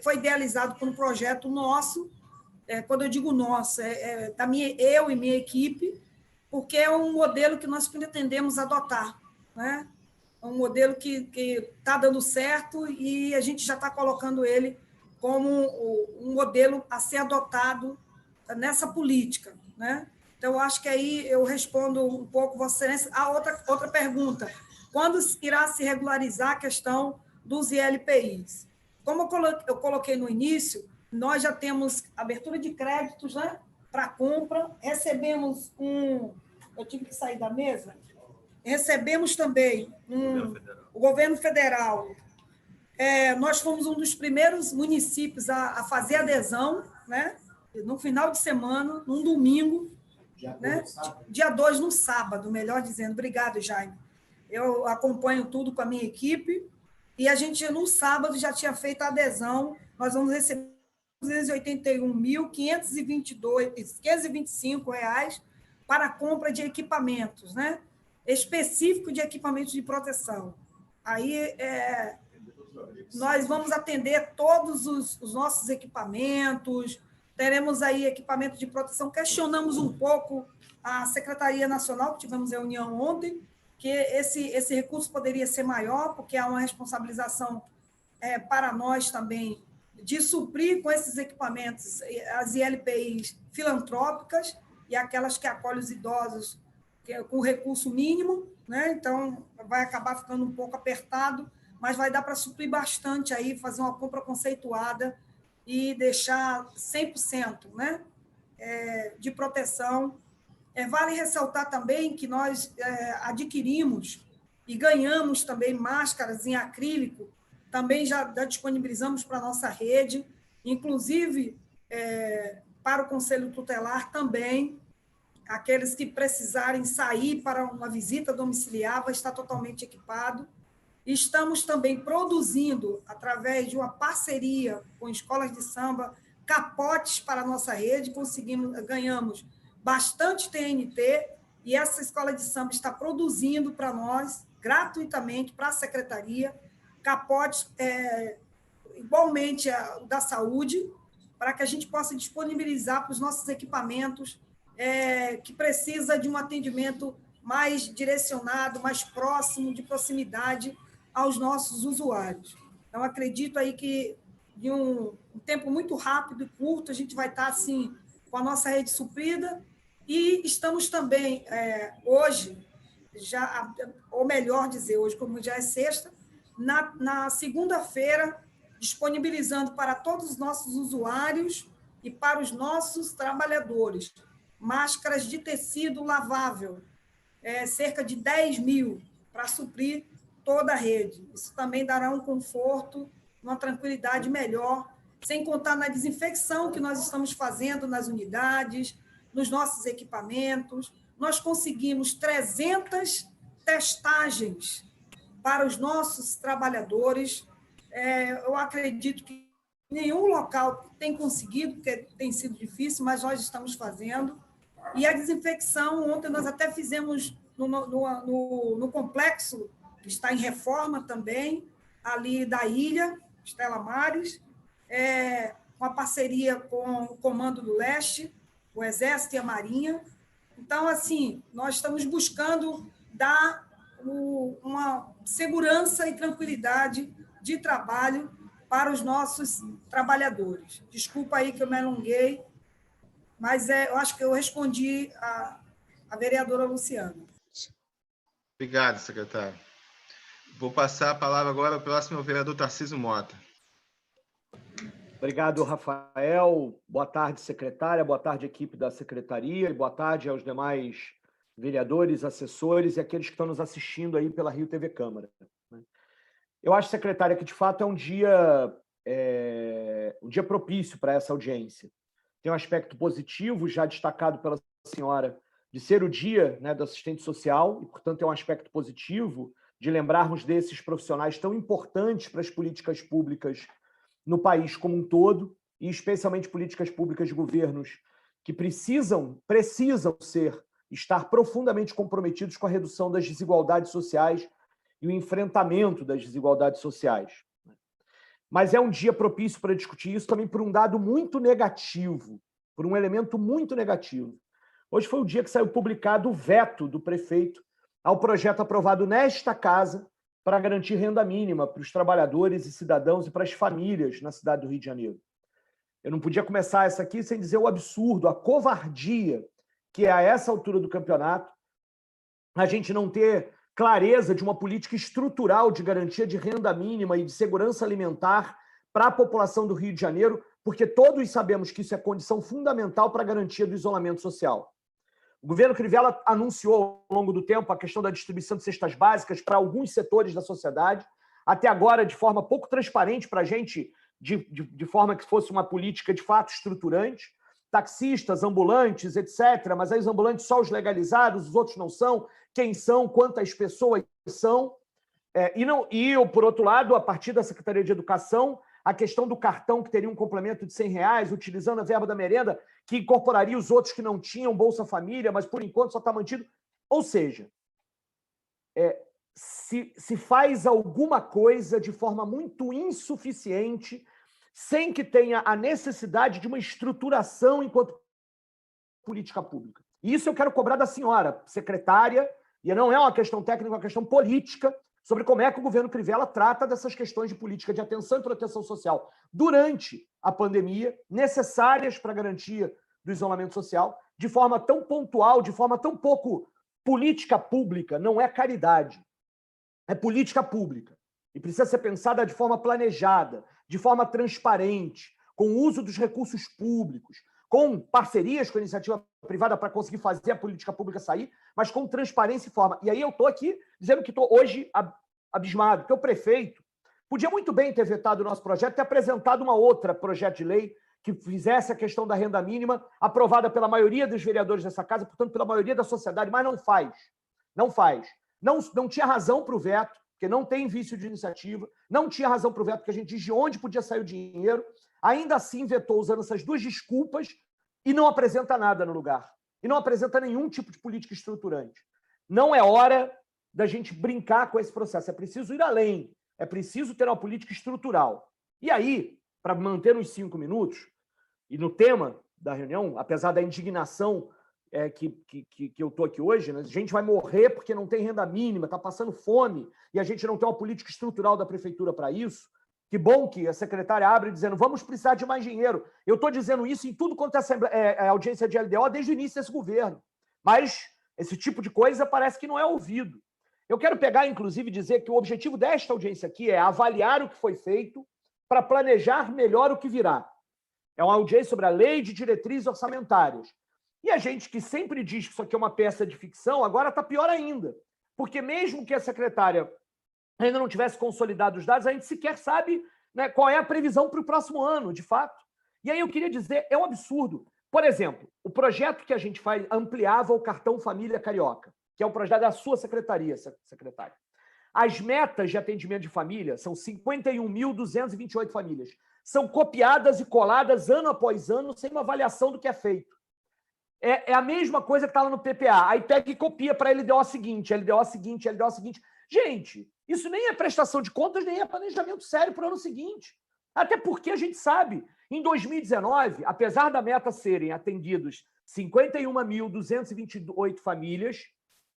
foi idealizado por um projeto nosso, quando eu digo nosso, eu e minha equipe, porque é um modelo que nós pretendemos adotar, né? É um modelo que está dando certo e a gente já está colocando ele como um modelo a ser adotado nessa política, né? Então, eu acho que aí eu respondo um pouco, Vossa Excelência. Outra pergunta, quando irá se regularizar a questão dos ILPIs? Como eu coloquei no início, nós já temos abertura de créditos, né, para compra, recebemos eu tive que sair da mesa, recebemos também o governo federal. Nós fomos um dos primeiros municípios a fazer adesão, né, no final de semana, num domingo, né? Dia 2, no sábado, melhor dizendo. Obrigado, Jaime. Eu acompanho tudo com a minha equipe e a gente, no sábado, já tinha feito a adesão. Nós vamos receber R$ 281.525 para a compra de equipamentos, né? Específico de equipamentos de proteção. Aí, nós vamos atender todos os nossos equipamentos, teremos aí equipamento de proteção. Questionamos um pouco a Secretaria Nacional, que tivemos reunião ontem, que esse recurso poderia ser maior, porque há uma responsabilização para nós também de suprir com esses equipamentos as ILPIs filantrópicas e aquelas que acolhem os idosos com recurso mínimo, né? Então, vai acabar ficando um pouco apertado, mas vai dar para suprir bastante aí, fazer uma compra conceituada e deixar 100%, né? De proteção. Vale ressaltar também que nós adquirimos e ganhamos também máscaras em acrílico, também já disponibilizamos para a nossa rede, inclusive para o Conselho Tutelar também, aqueles que precisarem sair para uma visita domiciliar, vai estar totalmente equipado. Estamos também produzindo, através de uma parceria com escolas de samba, capotes para a nossa rede, ganhamos bastante TNT, e essa escola de samba está produzindo para nós, gratuitamente, para a secretaria, capotes igualmente da saúde, para que a gente possa disponibilizar para os nossos equipamentos, que precisa de um atendimento mais direcionado, mais próximo, de proximidade aos nossos usuários. Então, acredito aí que, em um tempo muito rápido e curto, a gente vai estar, assim, com a nossa rede suprida, e estamos também, hoje, ou melhor dizer, hoje, como já é sexta, na segunda-feira, disponibilizando para todos os nossos usuários e para os nossos trabalhadores máscaras de tecido lavável, cerca de 10.000, para suprir toda a rede. Isso também dará um conforto, uma tranquilidade melhor, sem contar na desinfecção que nós estamos fazendo nas unidades, nos nossos equipamentos. Nós conseguimos 300 testagens para os nossos trabalhadores. Eu acredito que nenhum local tem conseguido, porque tem sido difícil, mas nós estamos fazendo. E a desinfecção, ontem nós até fizemos no complexo, que está em reforma também, ali da ilha, Estela Maris, uma parceria com o Comando do Leste, o Exército e a Marinha. Então, assim, nós estamos buscando dar uma segurança e tranquilidade de trabalho para os nossos trabalhadores. Desculpa aí que eu me alonguei, mas eu acho que eu respondi a vereadora Luciana. Obrigado, secretário. Vou passar a palavra agora ao próximo vereador Tarcísio Mota. Obrigado, Rafael. Boa tarde, secretária. Boa tarde, equipe da secretaria. E boa tarde aos demais vereadores, assessores e aqueles que estão nos assistindo aí pela Rio TV Câmara. Eu acho, secretária, que de fato é um dia propício para essa audiência. Tem um aspecto positivo, já destacado pela senhora, de ser o dia, né, do assistente social, e, portanto, é um aspecto positivo de lembrarmos desses profissionais tão importantes para as políticas públicas no país como um todo, e especialmente políticas públicas de governos que precisam estar profundamente comprometidos com a redução das desigualdades sociais e o enfrentamento das desigualdades sociais. Mas é um dia propício para discutir isso também por um dado muito negativo, por um elemento muito negativo. Hoje foi o dia que saiu publicado o veto do prefeito ao projeto aprovado nesta casa para garantir renda mínima para os trabalhadores e cidadãos e para as famílias na cidade do Rio de Janeiro. Eu não podia começar essa aqui sem dizer o absurdo, a covardia que é, a essa altura do campeonato, a gente não ter clareza de uma política estrutural de garantia de renda mínima e de segurança alimentar para a população do Rio de Janeiro, porque todos sabemos que isso é condição fundamental para a garantia do isolamento social. O governo Crivella anunciou ao longo do tempo a questão da distribuição de cestas básicas para alguns setores da sociedade, até agora de forma pouco transparente para a gente, de forma que fosse uma política de fato estruturante, taxistas, ambulantes, etc., mas aí os ambulantes só os legalizados, os outros não são, quem são, quantas pessoas são. Por outro lado, a partir da Secretaria de Educação, a questão do cartão que teria um complemento de R$100, utilizando a verba da merenda, que incorporaria os outros que não tinham Bolsa Família, mas por enquanto só está mantido. Ou seja, se faz alguma coisa de forma muito insuficiente, sem que tenha a necessidade de uma estruturação enquanto política pública. E isso eu quero cobrar da senhora, secretária, e não é uma questão técnica, é uma questão política, sobre como é que o governo Crivella trata dessas questões de política de atenção e proteção social durante a pandemia, necessárias para a garantia do isolamento social, de forma tão pontual, de forma tão pouco política pública. Não é caridade, é política pública. E precisa ser pensada de forma planejada, de forma transparente, com o uso dos recursos públicos, com parcerias com a iniciativa privada para conseguir fazer a política pública sair, mas com transparência e forma. E aí eu estou aqui dizendo que estou hoje abismado, porque o prefeito podia muito bem ter vetado o nosso projeto, ter apresentado uma outra projeto de lei que fizesse a questão da renda mínima, aprovada pela maioria dos vereadores dessa casa, portanto, pela maioria da sociedade, mas não faz. Não faz. Não tinha razão para o veto, porque não tem vício de iniciativa, não tinha razão para o veto, porque a gente diz de onde podia sair o dinheiro, ainda assim vetou usando essas duas desculpas e não apresenta nada no lugar. E não apresenta nenhum tipo de política estruturante. Não é hora da gente brincar com esse processo, é preciso ir além, é preciso ter uma política estrutural. E aí, para manter nos 5 minutos, e no tema da reunião, apesar da indignação que eu estou aqui hoje, né? A gente vai morrer porque não tem renda mínima, está passando fome, e a gente não tem uma política estrutural da prefeitura para isso. Que bom que a secretária abre dizendo vamos precisar de mais dinheiro. Eu estou dizendo isso em tudo quanto é audiência de LDO desde o início desse governo. Mas esse tipo de coisa parece que não é ouvido. Eu quero pegar, inclusive, e dizer que o objetivo desta audiência aqui é avaliar o que foi feito para planejar melhor o que virá. É uma audiência sobre a Lei de Diretrizes Orçamentárias. E a gente que sempre diz que isso aqui é uma peça de ficção, agora está pior ainda. Porque mesmo que a secretária ainda não tivesse consolidado os dados, a gente sequer sabe, né, qual é a previsão para o próximo ano, de fato. E aí eu queria dizer, é um absurdo. Por exemplo, o projeto que a gente faz ampliava o cartão Família Carioca, que é um projeto da sua secretaria, secretária. As metas de atendimento de família são 51.228 famílias. São copiadas e coladas ano após ano, sem uma avaliação do que é feito. É a mesma coisa que está lá no PPA. Aí pega e copia para a LDO seguinte, LDO seguinte, LDO seguinte. Gente, isso nem é prestação de contas, nem é planejamento sério para o ano seguinte. Até porque a gente sabe, em 2019, apesar da meta serem atendidos 51.228 famílias,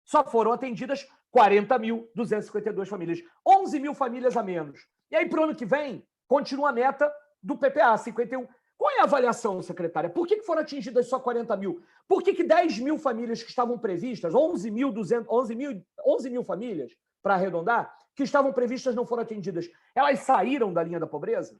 só foram atendidas 40.252 famílias. 11 mil famílias a menos. E aí, para o ano que vem, continua a meta do PPA, 51. Qual é a avaliação, secretária? Por que foram atingidas só 40 mil? Por que 10 mil famílias que estavam previstas, 11 mil famílias, para arredondar, que estavam previstas não foram atendidas? Elas saíram da linha da pobreza?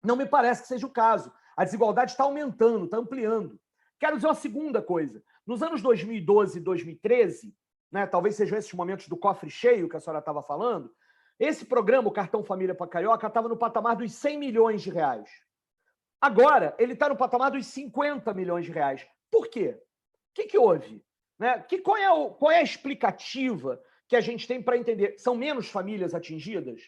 Não me parece que seja o caso. A desigualdade está aumentando, está ampliando. Quero dizer uma segunda coisa. Nos anos 2012 e 2013, né, talvez sejam esses momentos do cofre cheio que a senhora estava falando, esse programa, o Cartão Família para Carioca, estava no patamar dos 100 milhões de reais. Agora, ele está no patamar dos 50 milhões de reais. Por quê? O que houve? Né? Qual é a explicativa que a gente tem para entender? São menos famílias atingidas?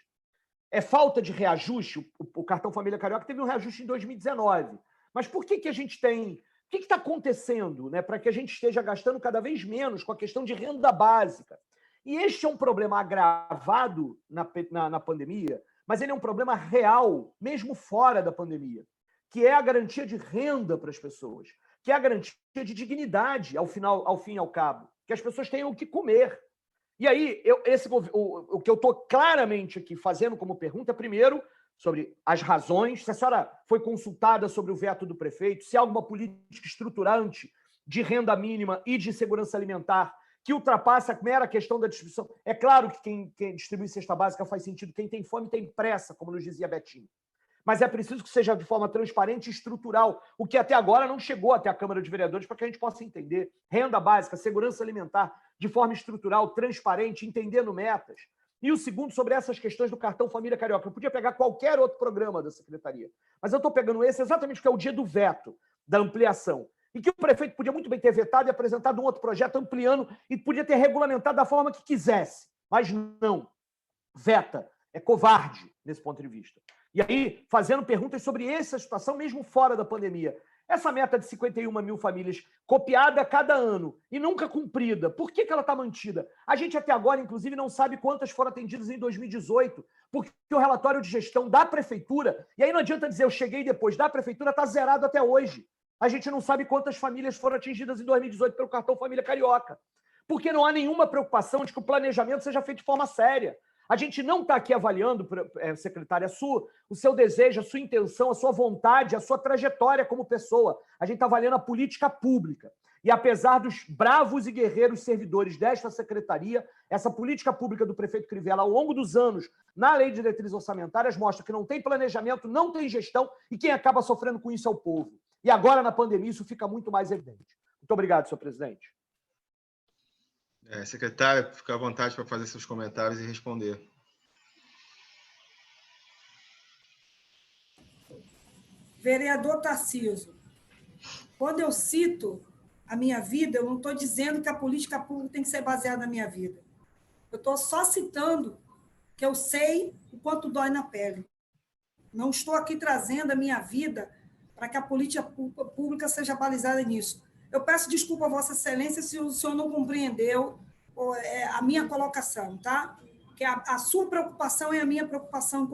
É falta de reajuste? O Cartão Família Carioca teve um reajuste em 2019. Mas por que a gente tem... O que está acontecendo, né, para que a gente esteja gastando cada vez menos com a questão de renda básica? E este é um problema agravado na pandemia, mas ele é um problema real, mesmo fora da pandemia, que é a garantia de renda para as pessoas, que é a garantia de dignidade ao fim e ao cabo, que as pessoas tenham o que comer. E aí, o que eu estou claramente aqui fazendo como pergunta, primeiro, sobre as razões, se a senhora foi consultada sobre o veto do prefeito, se há alguma política estruturante de renda mínima e de segurança alimentar que ultrapasse a mera questão da distribuição. É claro que quem distribui cesta básica faz sentido, quem tem fome tem pressa, como nos dizia Betinho. Mas é preciso que seja de forma transparente e estrutural, o que até agora não chegou até a Câmara de Vereadores para que a gente possa entender. Renda básica, segurança alimentar, de forma estrutural, transparente, entendendo metas. E o segundo, sobre essas questões do Cartão Família Carioca. Eu podia pegar qualquer outro programa da Secretaria, mas eu estou pegando esse exatamente porque é o dia do veto, da ampliação. E que o prefeito podia muito bem ter vetado e apresentado um outro projeto ampliando e podia ter regulamentado da forma que quisesse. Mas não. Veta. É covarde nesse ponto de vista. E aí, fazendo perguntas sobre essa situação, mesmo fora da pandemia. Essa meta de 51 mil famílias copiada a cada ano e nunca cumprida, por que ela está mantida? A gente até agora, inclusive, não sabe quantas foram atendidas em 2018, porque o relatório de gestão da prefeitura, e aí não adianta dizer eu cheguei depois, da prefeitura está zerado até hoje. A gente não sabe quantas famílias foram atingidas em 2018 pelo Cartão Família Carioca. porque não há nenhuma preocupação de que o planejamento seja feito de forma séria. A gente não está aqui avaliando, secretária, o seu desejo, a sua intenção, a sua vontade, a sua trajetória como pessoa. A gente está avaliando a política pública. E apesar dos bravos e guerreiros servidores desta secretaria, essa política pública do prefeito Crivella, ao longo dos anos, na Lei de Diretrizes Orçamentárias, mostra que não tem planejamento, não tem gestão, e quem acaba sofrendo com isso é o povo. E agora, na pandemia, isso fica muito mais evidente. Muito obrigado, senhor presidente. Secretária, fica à vontade para fazer seus comentários e responder. Vereador Tarcísio, quando eu cito a minha vida, eu não estou dizendo que a política pública tem que ser baseada na minha vida. Eu estou só citando que eu sei o quanto dói na pele. Não estou aqui trazendo a minha vida para que a política pública seja balizada nisso. Eu peço desculpa a Vossa Excelência se o senhor não compreendeu a minha colocação, tá? Que a sua preocupação é a minha preocupação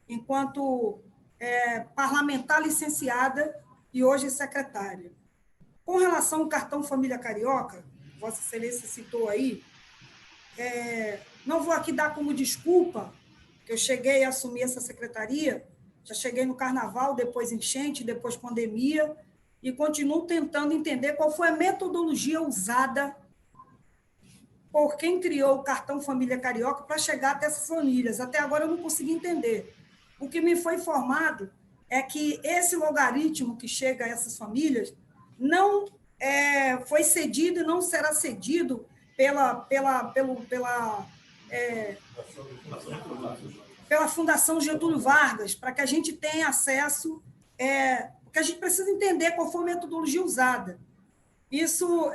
enquanto parlamentar licenciada e hoje secretária. Com relação ao cartão Família Carioca, Vossa Excelência citou aí, não vou aqui dar como desculpa que eu cheguei a assumir essa secretaria, já cheguei no carnaval, depois enchente, depois pandemia, e continuo tentando entender qual foi a metodologia usada por quem criou o cartão Família Carioca para chegar até essas famílias. Até agora eu não consegui entender. O que me foi informado é que esse logaritmo que chega a essas famílias não foi cedido e não será cedido pela Fundação Getúlio Vargas, para que a gente tenha acesso, porque a gente precisa entender qual foi a metodologia usada. Isso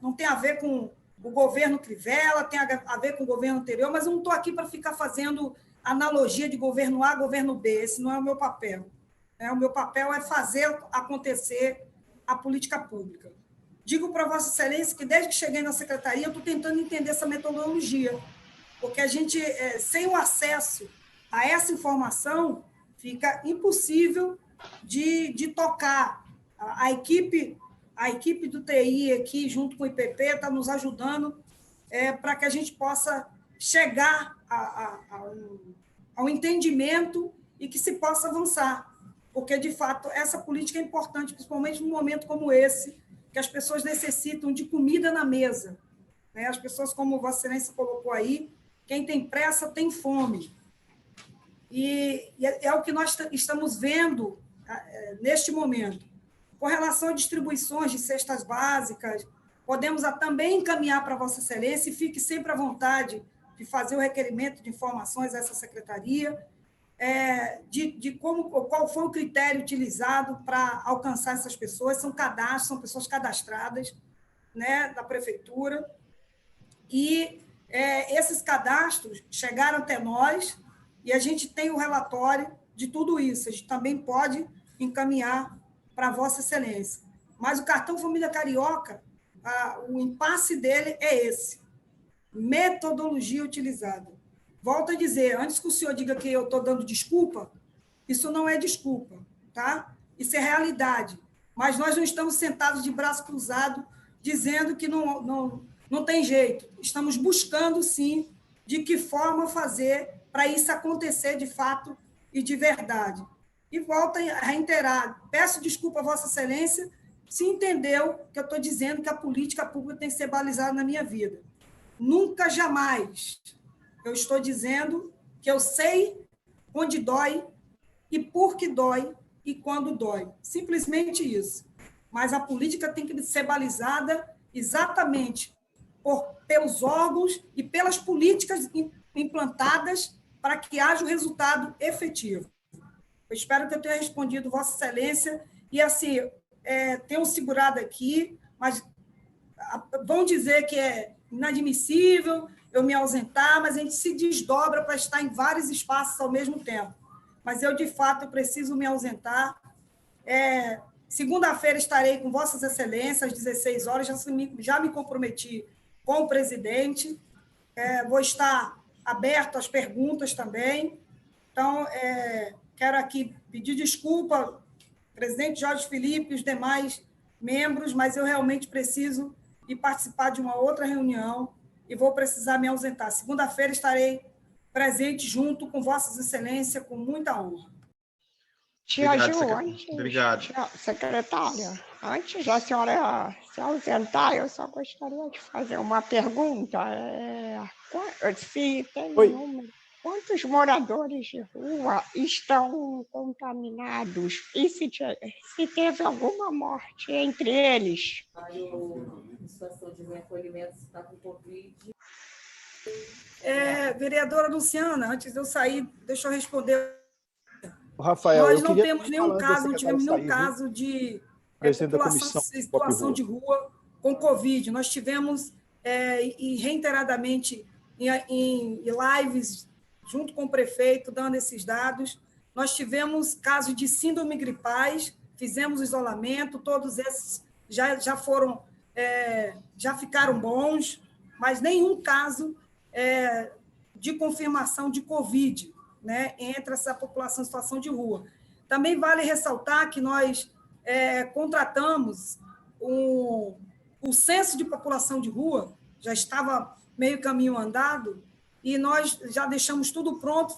não tem a ver com o governo Crivella, tem a ver com o governo anterior, mas eu não estou aqui para ficar fazendo analogia de governo A, governo B, esse não é o meu papel. O meu papel é fazer acontecer a política pública. Digo para Vossa Excelência que, desde que cheguei na secretaria, eu estou tentando entender essa metodologia, porque a gente, sem o acesso a essa informação, fica impossível de tocar. A equipe do TI aqui, junto com o IPP, está nos ajudando para que a gente possa chegar ao entendimento e que se possa avançar. Porque, de fato, essa política é importante, principalmente num momento como esse, que as pessoas necessitam de comida na mesa. As pessoas, como Vossa Excelência colocou aí, quem tem pressa tem fome. E é o que nós estamos vendo neste momento. Com relação a distribuições de cestas básicas, podemos também encaminhar para Vossa Excelência e fique sempre à vontade de fazer o requerimento de informações a essa secretaria, de qual foi o critério utilizado para alcançar essas pessoas. São cadastros, são pessoas cadastradas, da prefeitura, e esses cadastros chegaram até nós e a gente tem o relatório de tudo isso. A gente também pode encaminhar para Vossa Excelência. Mas o cartão Família Carioca, o impasse dele é esse: metodologia utilizada. Volto a dizer, antes que o senhor diga que eu estou dando desculpa, isso não é desculpa, tá? Isso é realidade. Mas nós não estamos sentados de braço cruzado dizendo que não tem jeito. Estamos buscando, sim, de que forma fazer para isso acontecer de fato e de verdade. E volto a reiterar, peço desculpa a Vossa Excelência se entendeu que eu estou dizendo que a política pública tem que ser balizada na minha vida. Nunca, jamais. Eu estou dizendo que eu sei onde dói e por que dói e quando dói. Simplesmente isso. Mas a política tem que ser balizada exatamente pelos órgãos e pelas políticas implantadas para que haja o resultado efetivo. Eu espero que eu tenha respondido Vossa Excelência e, assim, tenho segurado aqui, mas vão dizer que é inadmissível eu me ausentar, mas a gente se desdobra para estar em vários espaços ao mesmo tempo. Mas eu, de fato, preciso me ausentar. Segunda-feira estarei com Vossas Excelências, às 16 horas, já me comprometi com o presidente, vou estar aberto às perguntas também. Então, quero aqui pedir desculpa, presidente Jorge Felipe e os demais membros, mas eu realmente preciso e participar de uma outra reunião e vou precisar me ausentar. Segunda-feira estarei presente junto com Vossas Excelências, com muita honra. Tia Obrigado, Ju, antes, Obrigado. secretária, antes da senhora se ausentar, eu só gostaria de fazer uma pergunta. Se tem número, quantos moradores de rua estão contaminados e se teve alguma morte entre eles? Em situação de recolhimento, se está com Covid. Vereadora Luciana, antes de eu sair, deixa eu responder. Rafael, nós não temos nenhum caso, não tivemos nenhum caso de população em situação de rua com Covid. Nós tivemos, e reiteradamente, em lives, junto com o prefeito, dando esses dados, nós tivemos casos de síndrome gripais, fizemos isolamento, todos esses já foram, já ficaram bons, mas nenhum caso de confirmação de Covid, né, entre essa população em situação de rua. Também vale ressaltar que nós contratamos o censo de população de rua, já estava meio caminho andado, e nós já deixamos tudo pronto,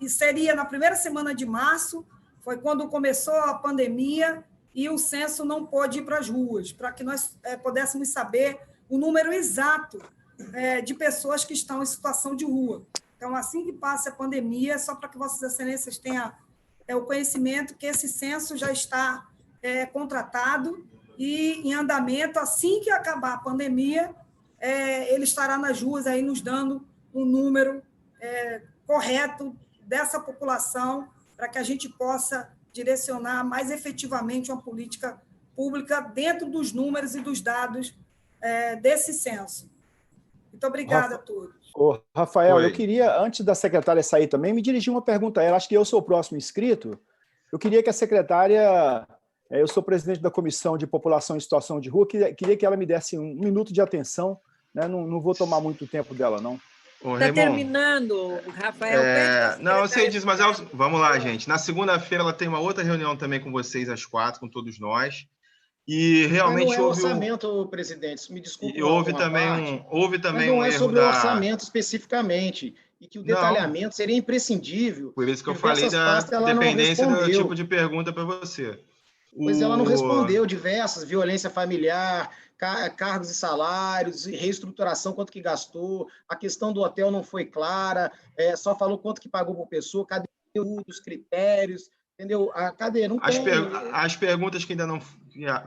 seria na primeira semana de março, foi quando começou a pandemia, e o censo não pôde ir para as ruas, para que nós pudéssemos saber o número exato de pessoas que estão em situação de rua. Então, assim que passe a pandemia, só para que Vossas Excelências tenham o conhecimento que esse censo já está contratado e em andamento. Assim que acabar a pandemia, ele estará nas ruas aí nos dando um número correto dessa população para que a gente possa direcionar mais efetivamente uma política pública dentro dos números e dos dados desse censo. Muito obrigada a todos. Rafael, eu queria, antes da secretária sair também, me dirigir uma pergunta a ela. Acho que eu sou o próximo inscrito. Eu queria que a secretária... Eu sou presidente da Comissão de População em Situação de Rua, queria que ela me desse um minuto de atenção, né? Não vou tomar muito tempo dela, não. Está terminando, Rafael. Não, eu sei disso, mas vamos lá, gente. Na segunda-feira ela tem uma outra reunião também com vocês, às 4, com todos nós. E realmente mas não é orçamento, presidente, me desculpe. Houve também mas não é sobre o orçamento especificamente, e que o detalhamento seria imprescindível. Por isso que eu falei da dependência do tipo de pergunta para você. Pois ela não respondeu diversas, violência familiar, cargos e salários, reestruturação, quanto que gastou, a questão do hotel não foi clara, só falou quanto que pagou por pessoa, cadê os critérios, entendeu? Cadê? Não tem. As perguntas que ainda não...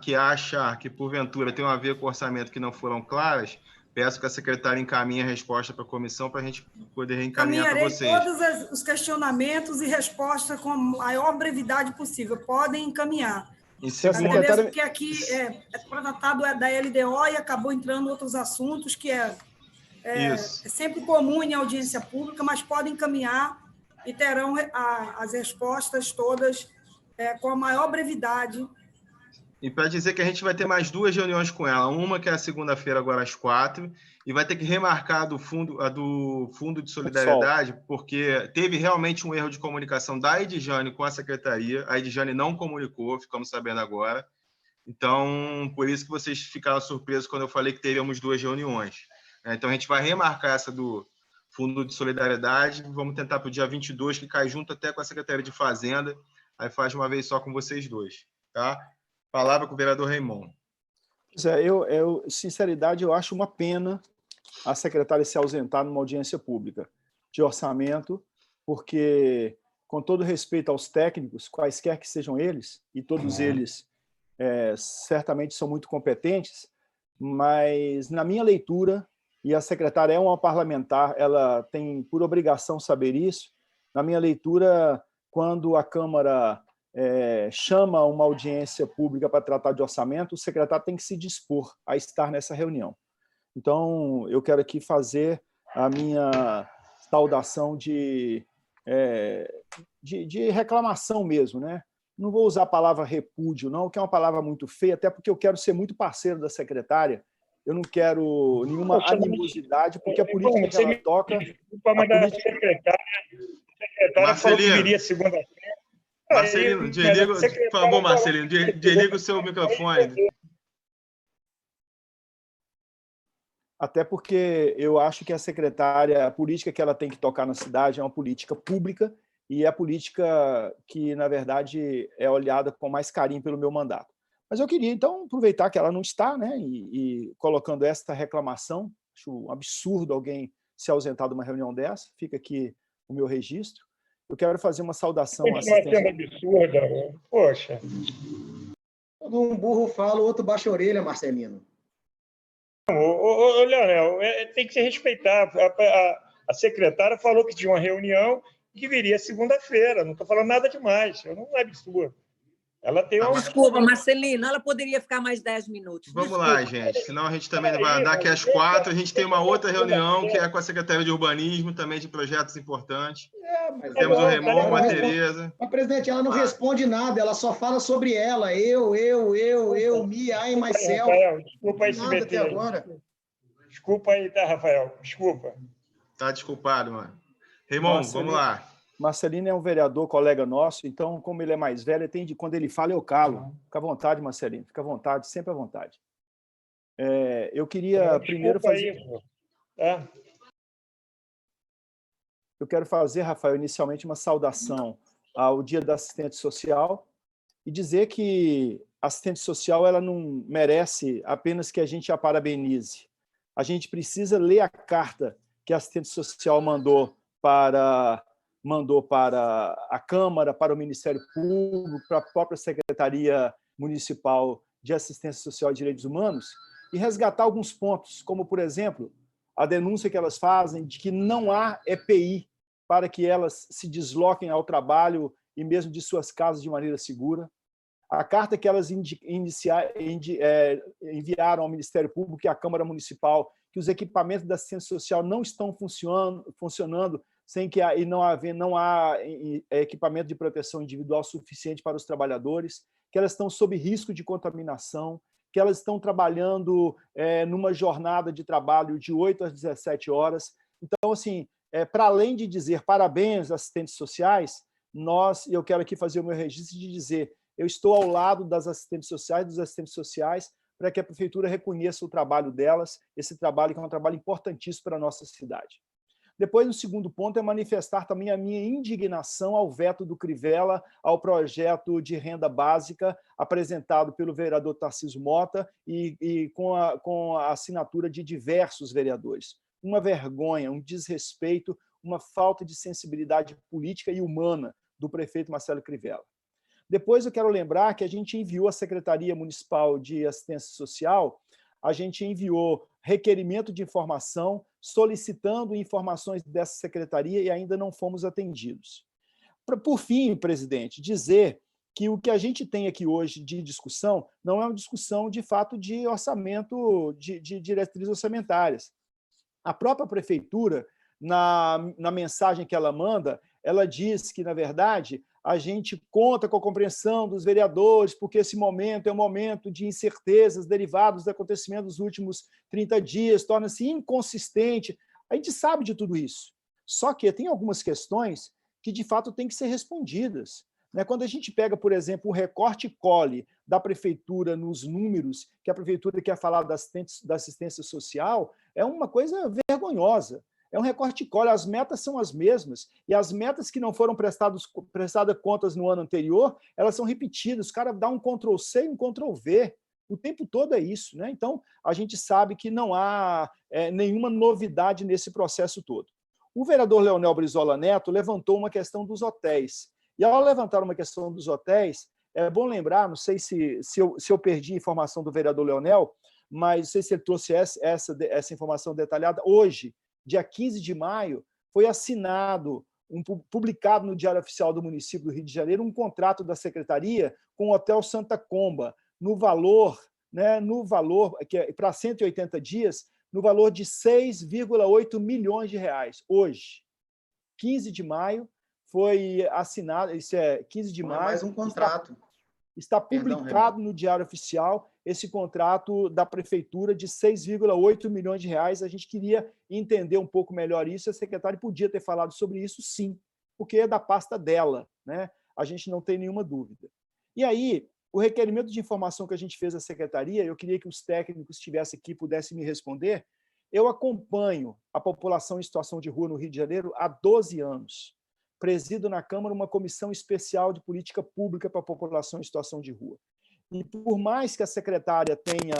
que acha que, porventura, tem a ver com o orçamento que não foram claras, peço que a secretária encaminhe a resposta para a comissão para a gente poder reencaminhar para vocês. Todos os questionamentos e respostas com a maior brevidade possível. Podem encaminhar. Até mesmo porque aqui tratado da LDO e acabou entrando outros assuntos que é sempre comum em audiência pública, mas podem encaminhar e terão as respostas todas com a maior brevidade. E para dizer que a gente vai ter mais 2 reuniões com ela, uma que é a segunda-feira, agora às 4, e vai ter que remarcar a do Fundo de Solidariedade, porque teve realmente um erro de comunicação da Edjane com a secretaria, a Edjane não comunicou, ficamos sabendo agora. Então, por isso que vocês ficaram surpresos quando eu falei que teríamos 2 reuniões. Então, a gente vai remarcar essa do Fundo de Solidariedade, vamos tentar para o dia 22, que cai junto até com a Secretaria de Fazenda, aí faz uma vez só com vocês dois, tá? Palavra com o vereador Raimon. Pois sinceridade, eu acho uma pena a secretária se ausentar numa audiência pública de orçamento, porque, com todo respeito aos técnicos, quaisquer que sejam eles, e todos eles certamente são muito competentes, mas, na minha leitura, e a secretária é uma parlamentar, ela tem por obrigação saber isso, na minha leitura, quando a Câmara... chama uma audiência pública para tratar de orçamento, o secretário tem que se dispor a estar nessa reunião. Então, eu quero aqui fazer a minha saudação de reclamação mesmo, né? Não vou usar a palavra repúdio, não, que é uma palavra muito feia, até porque eu quero ser muito parceiro da secretária. Eu não quero nenhuma animosidade, porque a política que ela toca... A secretária falou que viria segunda-feira. Marcelino, desliga, por favor, Marcelino, desliga o seu microfone. Até porque eu acho que a política que ela tem que tocar na cidade é uma política pública e é a política que, na verdade, é olhada com mais carinho pelo meu mandato. Mas eu queria, então, aproveitar que ela não está, né, e colocando esta reclamação, acho um absurdo alguém se ausentar de uma reunião dessa, fica aqui o meu registro. Eu quero fazer uma saudação à assistente. Continua sendo absurda, poxa. Quando um burro fala, o outro baixa a orelha, Marcelino. Ô, Leonel, tem que se respeitar. A secretária falou que tinha uma reunião e que viria segunda-feira. Não estou falando nada demais. Não é absurdo. Ela tem uma... Desculpa, Marcelino, ela poderia ficar mais 10 minutos. Vamos lá, gente, senão a gente também não vai andar, que às 4 a gente tem uma outra reunião, que é com a Secretaria de Urbanismo, também de projetos importantes. Temos o Raimon, a Tereza. Mas, presidente, ela não responde nada, ela só fala sobre ela. Eu, me, I, myself. Rafael, desculpa aí, nada até agora. Desculpa aí, tá, Rafael? Desculpa. Tá desculpado, mano. Raimon, vamos lá. Marcelino é um vereador, colega nosso, então, como ele é mais velho, quando ele fala, eu calo. Fica à vontade, Marcelino, fica à vontade, sempre à vontade. Eu queria primeiro fazer... Eu quero fazer, Rafael, inicialmente uma saudação ao Dia da Assistente Social e dizer que a assistente social ela não merece apenas que a gente a parabenize. A gente precisa ler a carta que a assistente social mandou para a Câmara, para o Ministério Público, para a própria Secretaria Municipal de Assistência Social e Direitos Humanos, e resgatar alguns pontos, como, por exemplo, a denúncia que elas fazem de que não há EPI para que elas se desloquem ao trabalho e mesmo de suas casas de maneira segura. A carta que elas enviaram ao Ministério Público e à Câmara Municipal, que os equipamentos da assistência social não estão funcionando sem que não há equipamento de proteção individual suficiente para os trabalhadores, que elas estão sob risco de contaminação, que elas estão trabalhando numa jornada de trabalho de 8 às 17 horas. Então, assim, para além de dizer parabéns às assistentes sociais, eu quero aqui fazer o meu registro de dizer eu estou ao lado das assistentes sociais, dos assistentes sociais, para que a Prefeitura reconheça o trabalho delas, esse trabalho que é um trabalho importantíssimo para a nossa cidade. Depois, o segundo ponto é manifestar também a minha indignação ao veto do Crivella ao projeto de renda básica apresentado pelo vereador Tarcísio Mota e com a assinatura de diversos vereadores. Uma vergonha, um desrespeito, uma falta de sensibilidade política e humana do prefeito Marcelo Crivella. Depois, eu quero lembrar que a gente enviou à Secretaria Municipal de Assistência Social, a gente enviou requerimento de informação, solicitando informações dessa secretaria e ainda não fomos atendidos. Por fim, presidente, dizer que o que a gente tem aqui hoje de discussão não é uma discussão, de fato, de orçamento, de diretrizes orçamentárias. A própria prefeitura, na mensagem que ela manda, ela diz que, na verdade, a gente conta com a compreensão dos vereadores, porque esse momento é um momento de incertezas derivados dos acontecimentos dos últimos 30 dias, torna-se inconsistente. A gente sabe de tudo isso. Só que tem algumas questões que, de fato, têm que ser respondidas. Quando a gente pega, por exemplo, o recorte e cole da prefeitura nos números que a prefeitura quer falar da assistência social, é uma coisa vergonhosa. É um recorte e cole, as metas são as mesmas, e as metas que não foram prestadas contas no ano anterior, elas são repetidas, o cara dá um Ctrl+C e um Ctrl+V, o tempo todo é isso. Então, a gente sabe que não há nenhuma novidade nesse processo todo. O vereador Leonel Brizola Neto levantou uma questão dos hotéis, e ao levantar uma questão dos hotéis, é bom lembrar, não sei se eu perdi a informação do vereador Leonel, mas não sei se ele trouxe essa informação detalhada, hoje, dia 15 de maio, foi assinado, publicado no Diário Oficial do Município do Rio de Janeiro, um contrato da Secretaria com o Hotel Santa Comba, no valor, que é para 180 dias, no valor de 6,8 milhões de reais, hoje. 15 de maio foi assinado, isso é 15 de maio. Mais um contrato. Está publicado no Diário Oficial esse contrato da Prefeitura de 6,8 milhões de reais. A gente queria entender um pouco melhor isso. A secretária podia ter falado sobre isso, sim, porque é da pasta dela. A gente não tem nenhuma dúvida. E aí, o requerimento de informação que a gente fez à secretaria, eu queria que os técnicos que estivessem aqui pudessem me responder, Eu acompanho a população em situação de rua no Rio de Janeiro há 12 anos. Presido na Câmara uma comissão especial de política pública para a população em situação de rua. E por mais que a secretária tenha...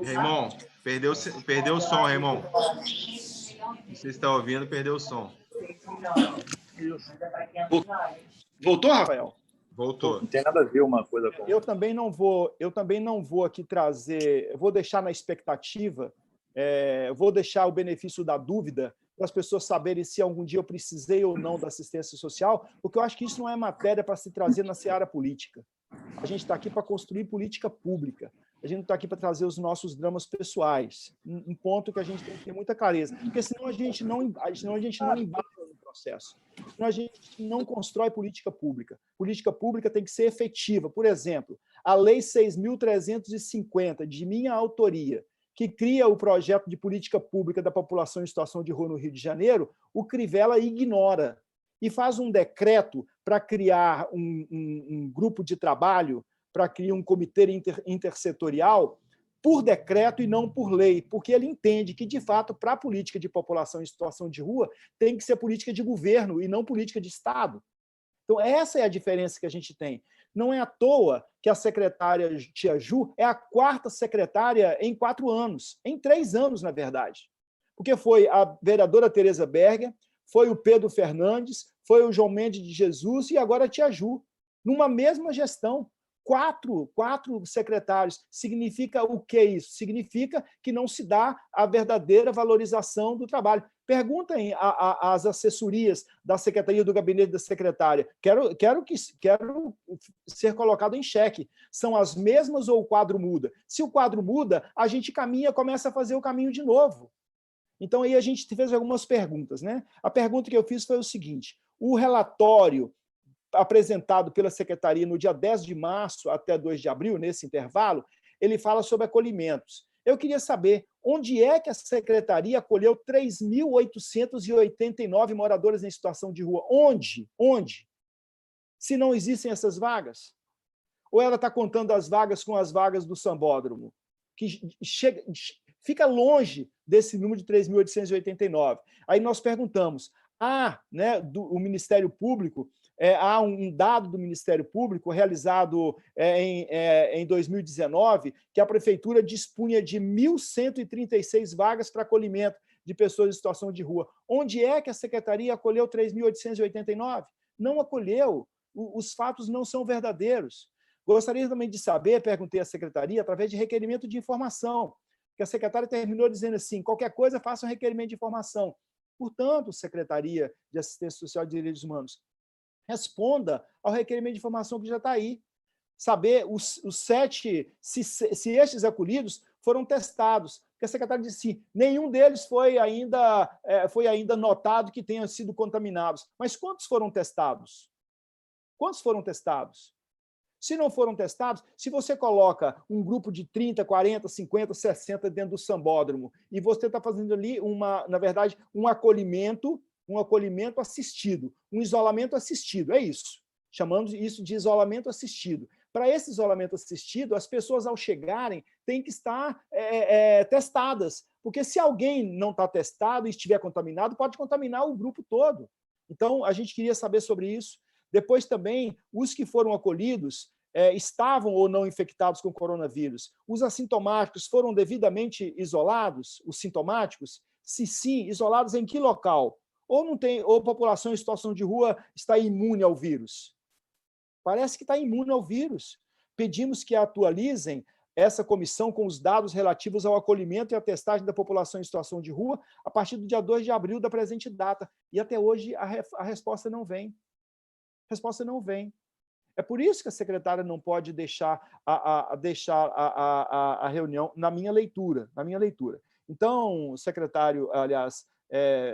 Raimon, perdeu o som, Raimon. Você está ouvindo, perdeu o som. Voltou, Rafael? Voltou. Não tem nada a ver uma coisa com... Eu também não vou aqui trazer... Eu vou deixar na expectativa, vou deixar o benefício da dúvida para as pessoas saberem se algum dia eu precisei ou não da assistência social, porque eu acho que isso não é matéria para se trazer na seara política. A gente está aqui para construir política pública. A gente não está aqui para trazer os nossos dramas pessoais. Um ponto que a gente tem que ter muita clareza. Porque senão a gente não embarca no processo. Senão a gente não constrói política pública. Política pública tem que ser efetiva. Por exemplo, a Lei 6.350, de minha autoria, que cria o projeto de política pública da população em situação de rua no Rio de Janeiro, o Crivella ignora e faz um decreto para criar um grupo de trabalho, para criar um comitê intersetorial, por decreto e não por lei, porque ele entende que, de fato, para a política de população em situação de rua, tem que ser política de governo e não política de Estado. Então, essa é a diferença que a gente tem. Não é à toa que a secretária Tia Ju é a 4ª secretária em 4 anos, em 3 anos, na verdade. Porque foi a vereadora Tereza Berger, foi o Pedro Fernandes, foi o João Mendes de Jesus e agora a Tia Ju, numa mesma gestão. 4 secretários. Significa o que isso? Significa que não se dá a verdadeira valorização do trabalho. Perguntem às assessorias da Secretaria do Gabinete da Secretária. Quero ser colocado em xeque. São as mesmas ou o quadro muda? Se o quadro muda, a gente começa a fazer o caminho de novo. Então, aí a gente fez algumas perguntas, né? A pergunta que eu fiz foi o seguinte: o relatório apresentado pela Secretaria no dia 10 de março até 2 de abril, nesse intervalo, ele fala sobre acolhimentos. Eu queria saber onde é que a Secretaria acolheu 3.889 moradores em situação de rua. Onde? Onde? Se não existem essas vagas? Ou ela está contando as vagas com as vagas do Sambódromo, que fica longe desse número de 3.889. Aí nós perguntamos, o Ministério Público, há um dado do Ministério Público realizado em 2019, que a Prefeitura dispunha de 1.136 vagas para acolhimento de pessoas em situação de rua. Onde é que a Secretaria acolheu 3.889? Não acolheu. Os fatos não são verdadeiros. Gostaria também de saber, perguntei à Secretaria, através de requerimento de informação, que a secretária terminou dizendo assim, qualquer coisa, faça um requerimento de informação. Portanto, Secretaria de Assistência Social e Direitos Humanos, responda ao requerimento de informação que já está aí. Saber os 7, se estes acolhidos foram testados. Porque a secretária disse assim, nenhum deles foi ainda notado que tenham sido contaminados. Mas quantos foram testados? Quantos foram testados? Se não foram testados, se você coloca um grupo de 30, 40, 50, 60 dentro do Sambódromo e você está fazendo ali, na verdade, um acolhimento assistido, um isolamento assistido, é isso. Chamamos isso de isolamento assistido. Para esse isolamento assistido, as pessoas, ao chegarem, têm que estar testadas, porque se alguém não está testado e estiver contaminado, pode contaminar o grupo todo. Então, a gente queria saber sobre isso. Depois também, os que foram acolhidos estavam ou não infectados com coronavírus. Os assintomáticos foram devidamente isolados, os sintomáticos? Se sim, isolados em que local? Ou a população em situação de rua está imune ao vírus? Parece que está imune ao vírus. Pedimos que atualizem essa comissão com os dados relativos ao acolhimento e à testagem da população em situação de rua a partir do dia 2 de abril da presente data. E até hoje a resposta não vem. A resposta não vem. É por isso que a secretária não pode deixar a reunião na minha leitura. Então, secretário, aliás,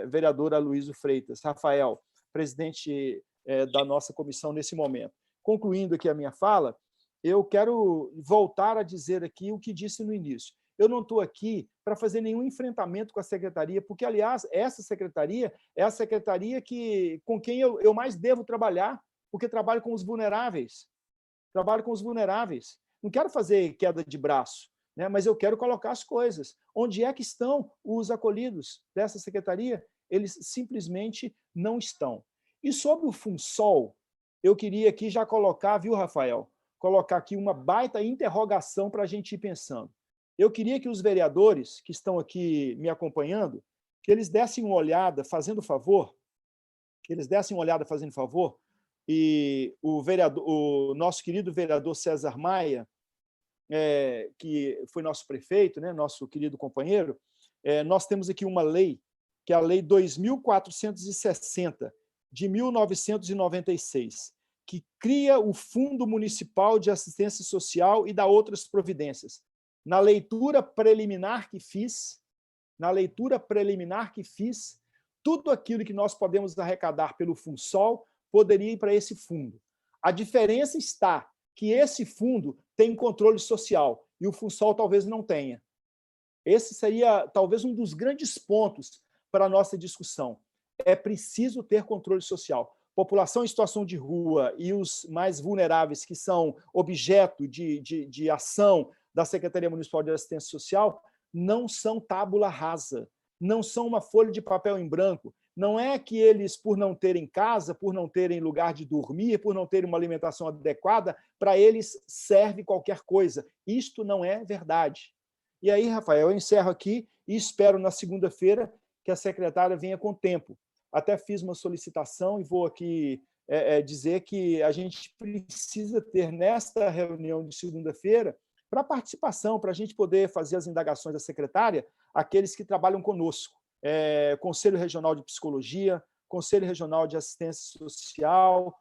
vereador Aloysio Freitas, Rafael, presidente da nossa comissão nesse momento. Concluindo aqui a minha fala, eu quero voltar a dizer aqui o que disse no início. Eu não estou aqui para fazer nenhum enfrentamento com a secretaria, porque, aliás, essa secretaria é a secretaria com quem eu mais devo trabalhar, porque trabalho com os vulneráveis. trabalho com os vulneráveis. Não quero fazer queda de braço, né? Mas eu quero colocar as coisas. Onde é que estão os acolhidos dessa secretaria? Eles simplesmente não estão. E sobre o FUNSOL, eu queria aqui já colocar, viu, Rafael? Colocar aqui uma baita interrogação para a gente ir pensando. Eu queria que os vereadores que estão aqui me acompanhando, que eles dessem uma olhada, fazendo favor, e o nosso querido vereador César Maia, que foi nosso prefeito, né, nosso querido companheiro, nós temos aqui uma lei, que é a Lei 2.460, de 1996, que cria o Fundo Municipal de Assistência Social e dá outras providências. Na leitura preliminar que fiz, tudo aquilo que nós podemos arrecadar pelo FUNSOL poderia ir para esse fundo. A diferença está que esse fundo tem controle social e o FUNSOL talvez não tenha. Esse seria talvez um dos grandes pontos para a nossa discussão. É preciso ter controle social. População em situação de rua e os mais vulneráveis, que são objeto de ação da Secretaria Municipal de Assistência Social, não são tábula rasa, não são uma folha de papel em branco. Não é que eles, por não terem casa, por não terem lugar de dormir, por não terem uma alimentação adequada, para eles serve qualquer coisa. Isto não é verdade. E aí, Rafael, eu encerro aqui e espero na segunda-feira que a secretária venha com tempo. Até fiz uma solicitação e vou aqui dizer que a gente precisa ter nesta reunião de segunda-feira para participação, para a gente poder fazer as indagações da secretária, aqueles que trabalham conosco. Conselho Regional de Psicologia, Conselho Regional de Assistência Social,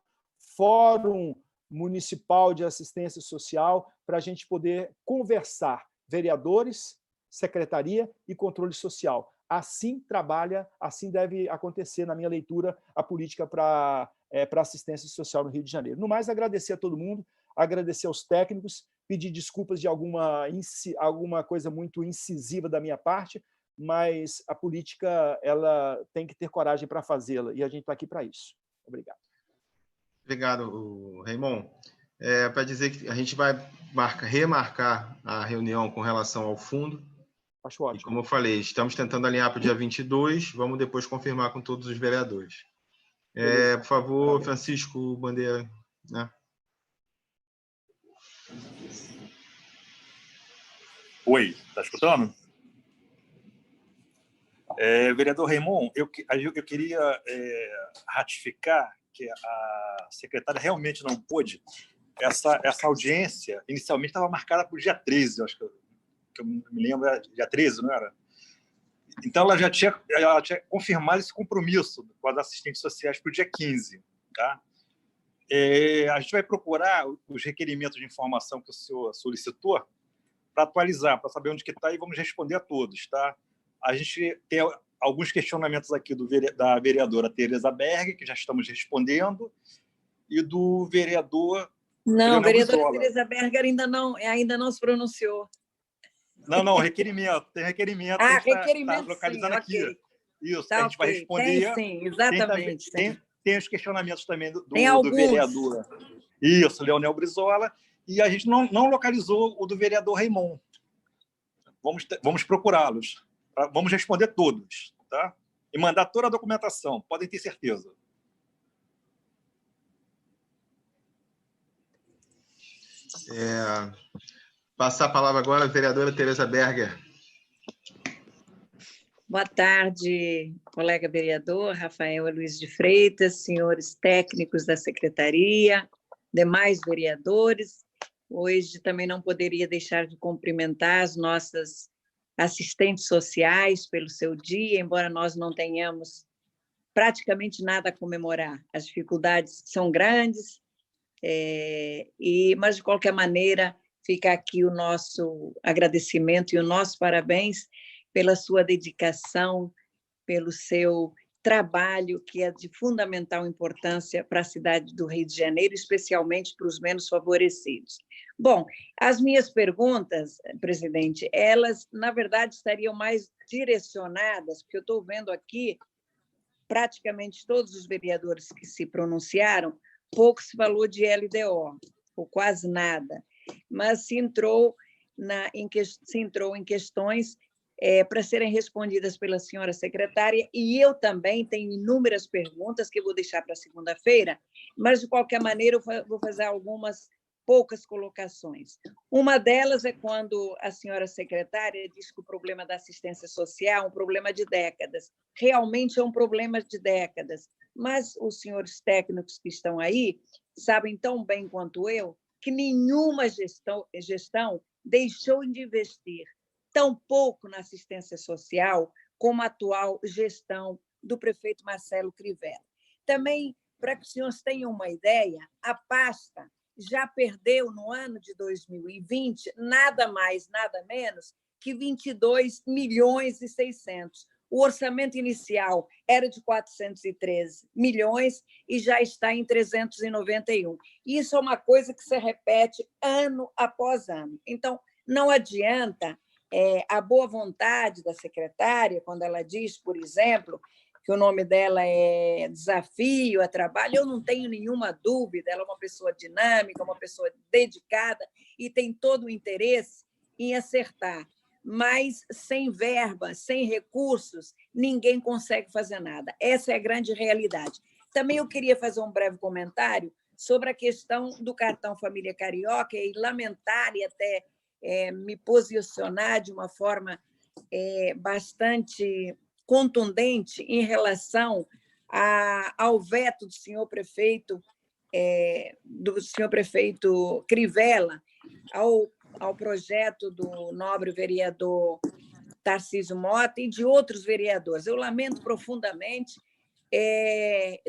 Fórum Municipal de Assistência Social, para a gente poder conversar, vereadores, secretaria e controle social. Assim trabalha, assim deve acontecer, na minha leitura, a política para assistência social no Rio de Janeiro. No mais, agradecer a todo mundo, agradecer aos técnicos, pedir desculpas de alguma coisa muito incisiva da minha parte, mas a política ela tem que ter coragem para fazê-la, e a gente está aqui para isso. Obrigado. Obrigado, Raimon. Para dizer que a gente vai remarcar a reunião com relação ao fundo. Acho ótimo. E como eu falei, estamos tentando alinhar para o dia 22, vamos depois confirmar com todos os vereadores. Por favor, Francisco Bandeira. Né? Oi, está escutando? Vereador Raimon, eu queria ratificar que a secretária realmente não pôde. Essa audiência inicialmente estava marcada para o dia 13, eu acho que eu me lembro, dia 13, não era? Então, ela já tinha confirmado esse compromisso com as assistentes sociais para o dia 15. Tá? A gente vai procurar os requerimentos de informação que o senhor solicitou para atualizar, para saber onde que está, e vamos responder a todos. Tá? A gente tem alguns questionamentos aqui da vereadora Tereza Berg, que já estamos respondendo, e do vereador... Não, a vereadora Tereza Berger ainda não se pronunciou. Não, requerimento. Tem requerimento. Requerimento, tá localizando sim, aqui. okay. Isso, Tá, a gente vai responder. Tem, sim, exatamente. Tem os questionamentos também do vereador. Isso, Leonel Brizola. E a gente não localizou o do vereador Raimon. Vamos procurá-los. Vamos responder todos. Tá? E mandar toda a documentação, podem ter certeza. Passar a palavra agora à vereadora Tereza Berger. Boa tarde, colega vereador Rafael Luiz de Freitas, senhores técnicos da secretaria, demais vereadores. Hoje também não poderia deixar de cumprimentar as nossas assistentes sociais pelo seu dia, embora nós não tenhamos praticamente nada a comemorar. As dificuldades são grandes, mas, de qualquer maneira, fica aqui o nosso agradecimento e o nosso parabéns pela sua dedicação, pelo seu trabalho, que é de fundamental importância para a cidade do Rio de Janeiro, especialmente para os menos favorecidos. Bom, as minhas perguntas, presidente, elas, na verdade, estariam mais direcionadas, porque eu estou vendo aqui praticamente todos os vereadores que se pronunciaram, pouco se falou de LDO. ou quase nada, mas se entrou em questões para serem respondidas pela senhora secretária, e eu também tenho inúmeras perguntas que eu vou deixar para segunda-feira, mas, de qualquer maneira, eu vou fazer algumas poucas colocações. Uma delas é quando a senhora secretária diz que o problema da assistência social é um problema de décadas. Realmente é um problema de décadas, mas os senhores técnicos que estão aí sabem tão bem quanto eu que nenhuma gestão deixou de investir tão pouco na assistência social como a atual gestão do prefeito Marcelo Crivella. Também, para que os senhores tenham uma ideia, a pasta já perdeu, no ano de 2020, nada mais, nada menos que 22 milhões e 600. O orçamento inicial era de 413 milhões e já está em 391. Isso é uma coisa que se repete ano após ano. Então, não adianta a boa vontade da secretária, quando ela diz, por exemplo, que o nome dela é desafio, é trabalho, eu não tenho nenhuma dúvida, ela é uma pessoa dinâmica, uma pessoa dedicada e tem todo o interesse em acertar. Mas sem verba, sem recursos, ninguém consegue fazer nada. Essa é a grande realidade. Também eu queria fazer um breve comentário sobre a questão do cartão Família Carioca e lamentar e até me posicionar de uma forma bastante contundente em relação ao veto do senhor prefeito Crivella ao projeto do nobre vereador Tarcísio Mota e de outros vereadores. Eu lamento profundamente,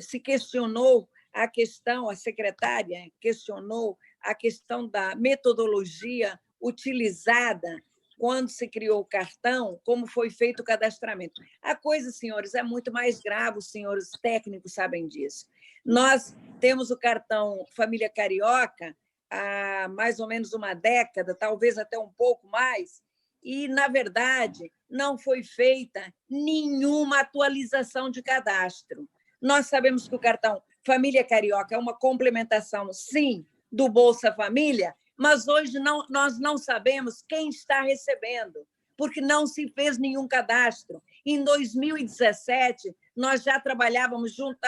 se questionou a secretária questionou a questão da metodologia utilizada quando se criou o cartão, como foi feito o cadastramento. A coisa, senhores, é muito mais grave, os senhores técnicos sabem disso. Nós temos o cartão Família Carioca há mais ou menos uma década, talvez até um pouco mais, e, na verdade, não foi feita nenhuma atualização de cadastro. Nós sabemos que o cartão Família Carioca é uma complementação, sim, do Bolsa Família, mas hoje nós não sabemos quem está recebendo, porque não se fez nenhum cadastro. Em 2017, nós já trabalhávamos junto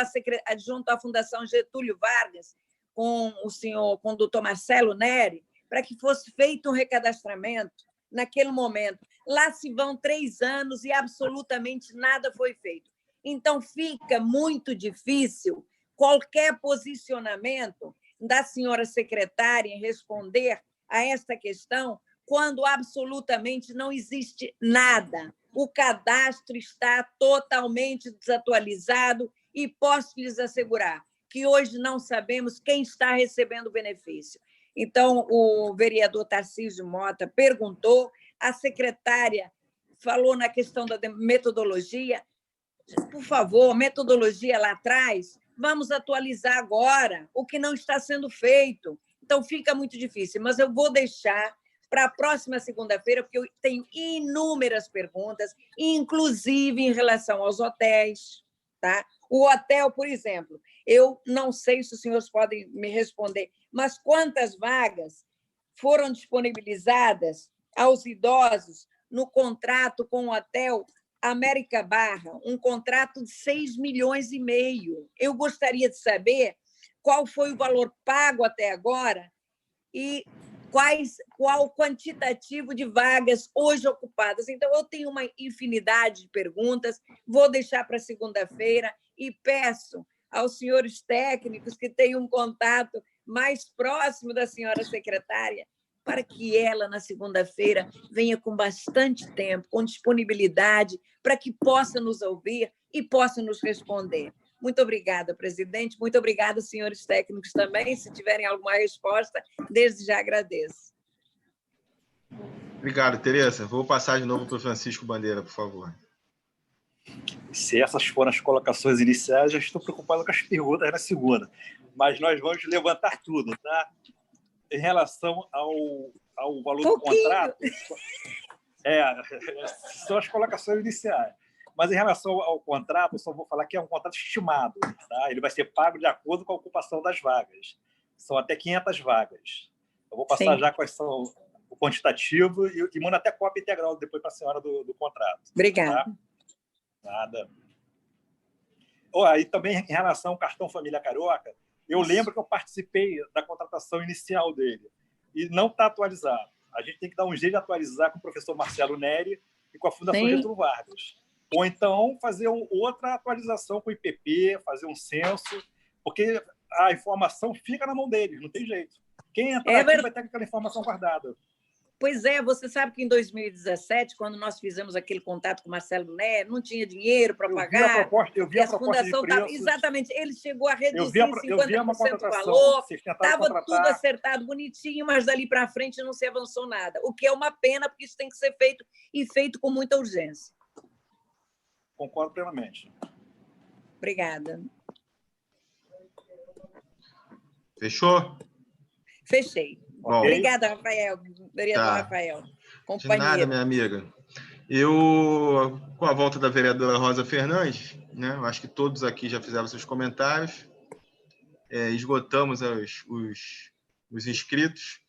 à Fundação Getúlio Vargas, com o doutor Marcelo Neri, para que fosse feito um recadastramento naquele momento. Lá se vão 3 anos e absolutamente nada foi feito. Então, fica muito difícil qualquer posicionamento da senhora secretária em responder a esta questão, quando absolutamente não existe nada. O cadastro está totalmente desatualizado e posso lhes assegurar que hoje não sabemos quem está recebendo o benefício. Então, o vereador Tarcísio Mota perguntou, a secretária falou na questão da metodologia. Por favor, metodologia lá atrás, vamos atualizar agora o que não está sendo feito. Então, fica muito difícil, mas eu vou deixar para a próxima segunda-feira, porque eu tenho inúmeras perguntas, inclusive em relação aos hotéis. Tá? O hotel, por exemplo, eu não sei se os senhores podem me responder, mas quantas vagas foram disponibilizadas aos idosos no contrato com o hotel América Barra, um contrato de 6,5 milhões. Eu gostaria de saber qual foi o valor pago até agora e qual o quantitativo de vagas hoje ocupadas. Então, eu tenho uma infinidade de perguntas, vou deixar para segunda-feira e peço aos senhores técnicos que tenham um contato mais próximo da senhora secretária, para que ela, na segunda-feira, venha com bastante tempo, com disponibilidade, para que possa nos ouvir e possa nos responder. Muito obrigada, presidente. Muito obrigada, senhores técnicos também. Se tiverem alguma resposta, desde já agradeço. Obrigado, Tereza. Vou passar de novo para o Francisco Bandeira, por favor. Se essas foram as colocações iniciais, já estou preocupado com as perguntas na segunda. Mas nós vamos levantar tudo, tá? Em relação ao valor do contrato, são as colocações iniciais. Mas em relação ao contrato, eu só vou falar que é um contrato estimado, tá? Ele vai ser pago de acordo com a ocupação das vagas. São até 500 vagas. Eu vou passar já quais são o quantitativo e mando até cópia integral depois para a senhora do contrato. Obrigada. Tá? Nada. E também em relação ao cartão Família Carioca, eu lembro que eu participei da contratação inicial dele e não está atualizado. A gente tem que dar um jeito de atualizar com o professor Marcelo Neri e com a Fundação Getúlio Vargas. Ou então fazer outra atualização com o IPP, fazer um censo, porque a informação fica na mão deles, não tem jeito. Quem entrar aqui vai ter aquela informação guardada. Pois é, você sabe que em 2017, quando nós fizemos aquele contato com o Marcelo Neri, não tinha dinheiro para pagar. Eu vi a proposta de preços. Exatamente, ele chegou a reduzir 50% o valor, estava tudo acertado, bonitinho, mas dali para frente não se avançou nada. O que é uma pena, porque isso tem que ser feito e feito com muita urgência. Concordo plenamente. Obrigada. Fechou? Fechei. Bom, obrigada, Rafael. Vereador Rafael. Companheiro. De nada, minha amiga. Eu, com a volta da vereadora Rosa Fernandes, né, eu acho que todos aqui já fizeram seus comentários, esgotamos os inscritos.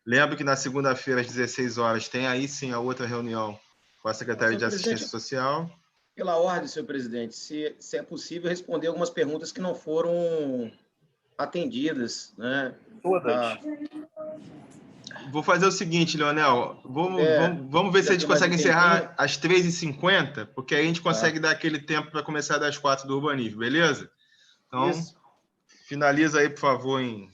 Lembro que na segunda-feira, às 16 horas, tem aí sim a outra reunião com a Secretaria de Assistência Social. Pela ordem, senhor presidente, se é possível responder algumas perguntas que não foram atendidas, né? Todas. Vou fazer o seguinte, Leonel, vamos ver se a gente consegue encerrar às 3h50, porque aí a gente consegue dar aquele tempo para começar das 4 do urbanismo, beleza? Então, finaliza aí, por favor, em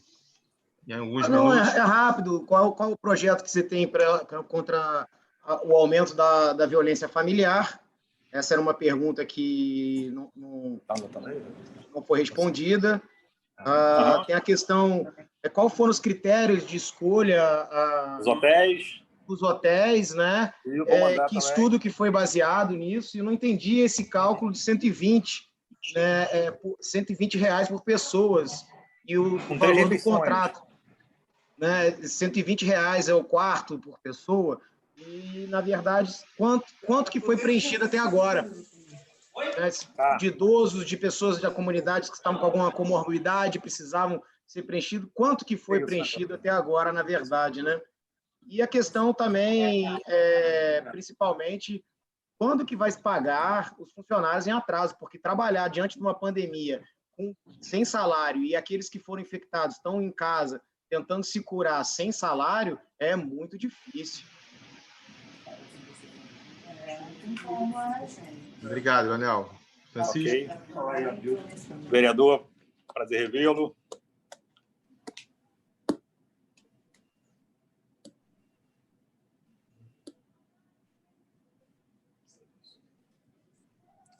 alguns minutos. É rápido. Qual o projeto que você tem contra o aumento da violência familiar? Essa era uma pergunta que não foi respondida. Tem a questão, qual foram os critérios de escolha dos hotéis, né? Que estudo que foi baseado nisso? Eu não entendi esse cálculo de 120, né? R$120 por pessoas e o valor do contrato, né? R$120 é o quarto por pessoa e, na verdade, quanto que foi preenchido até agora? De idosos, de pessoas da comunidade que estavam com alguma comorbidade, precisavam ser preenchido, quanto que foi preenchido até agora, na verdade, né? E a questão também, principalmente, quando que vai se pagar os funcionários em atraso, porque trabalhar diante de uma pandemia sem salário e aqueles que foram infectados estão em casa tentando se curar sem salário é muito difícil. Obrigado, Leonel. Francisco. Vereador, prazer revê-lo.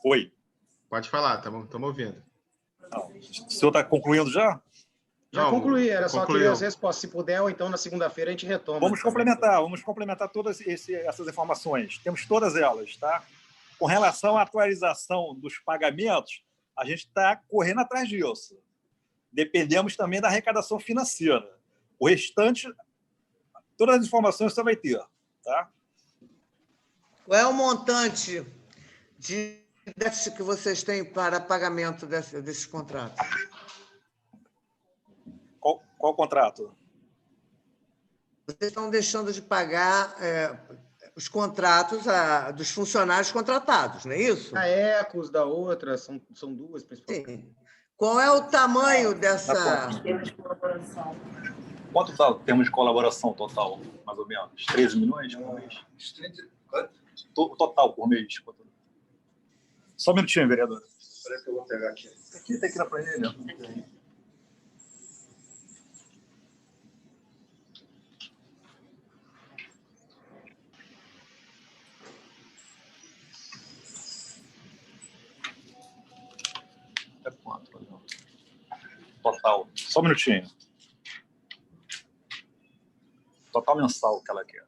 Oi. Pode falar, estamos ouvindo. O senhor está concluindo já? Já concluí, era só querer as respostas. Se puder, ou então na segunda-feira a gente retoma. Vamos complementar todas essas informações. Temos todas elas, tá? Com relação à atualização dos pagamentos, a gente está correndo atrás disso. Dependemos também da arrecadação financeira. O restante, todas as informações você vai ter, tá? Qual é o montante de déficit que vocês têm para pagamento desses contratos? Qual contrato? Vocês estão deixando de pagar os contratos dos funcionários contratados, não é isso? A Ecos, da outra, são duas, principalmente. Sim. Qual é o tamanho dessa... Quanto está o termo de colaboração total, mais ou menos? 13 milhões por mês? Total por mês. Só um minutinho, vereador. Parece que eu vou pegar aqui. Tem que ir na planilha. Total. Só um minutinho. Total mensal que ela quer.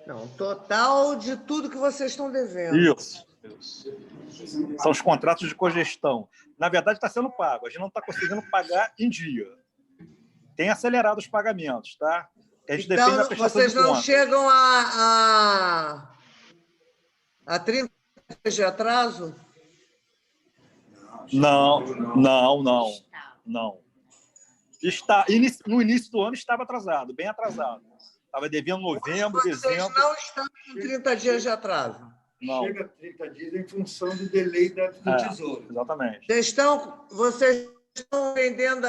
Não, total de tudo que vocês estão devendo. Isso. São os contratos de cogestão. Na verdade, está sendo pago. A gente não está conseguindo pagar em dia. Tem acelerado os pagamentos, tá? A gente depende da prestação vocês de não contas. chegam a 30 dias de atraso? Não. No início do ano estava atrasado, bem atrasado. Estava devendo novembro, dezembro. Vocês não estão com 30 dias de atraso. Não. Chega a 30 dias em função do delay do Tesouro. Exatamente. Vocês estão vendendo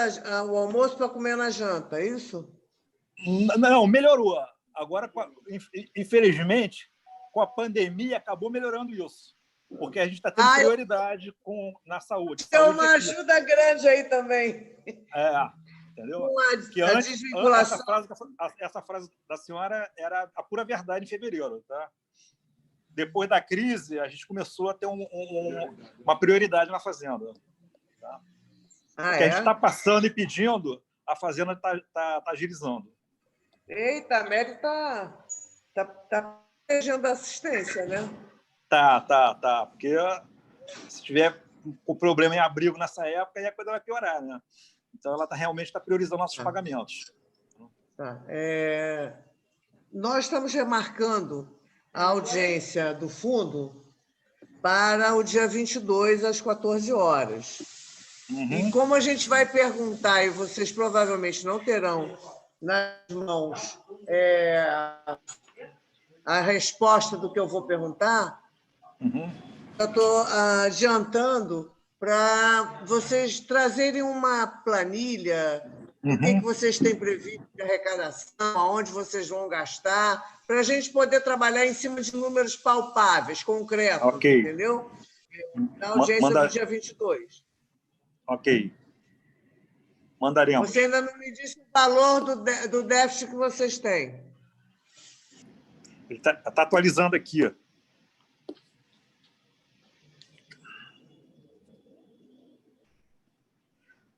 o almoço para comer na janta, é isso? Não, melhorou. Agora, infelizmente, com a pandemia, acabou melhorando isso. Porque a gente está tendo prioridade na saúde. É uma ajuda grande aí também. Entendeu? Que antes, desvinculação. Essa frase da senhora era a pura verdade em fevereiro. Tá? Depois da crise, a gente começou a ter uma prioridade na fazenda. Tá? Porque a gente está passando e pedindo, a fazenda está agilizando. Eita, a Mary está planejando assistência, né? Tá. Porque se tiver o problema em abrigo nessa época, aí a coisa vai piorar, né? Então, ela realmente está priorizando nossos pagamentos. Tá. Nós estamos remarcando a audiência do fundo para o dia 22, às 14 horas. E como a gente vai perguntar, e vocês provavelmente não terão nas mãos a resposta do que eu vou perguntar, eu estou adiantando para vocês trazerem uma planilha, o que vocês têm previsto de arrecadação, aonde vocês vão gastar, para a gente poder trabalhar em cima de números palpáveis, concretos, entendeu? Na audiência do dia 22. Ok. Mandaremos. Você ainda não me disse o valor do déficit que vocês têm. Ele está atualizando aqui.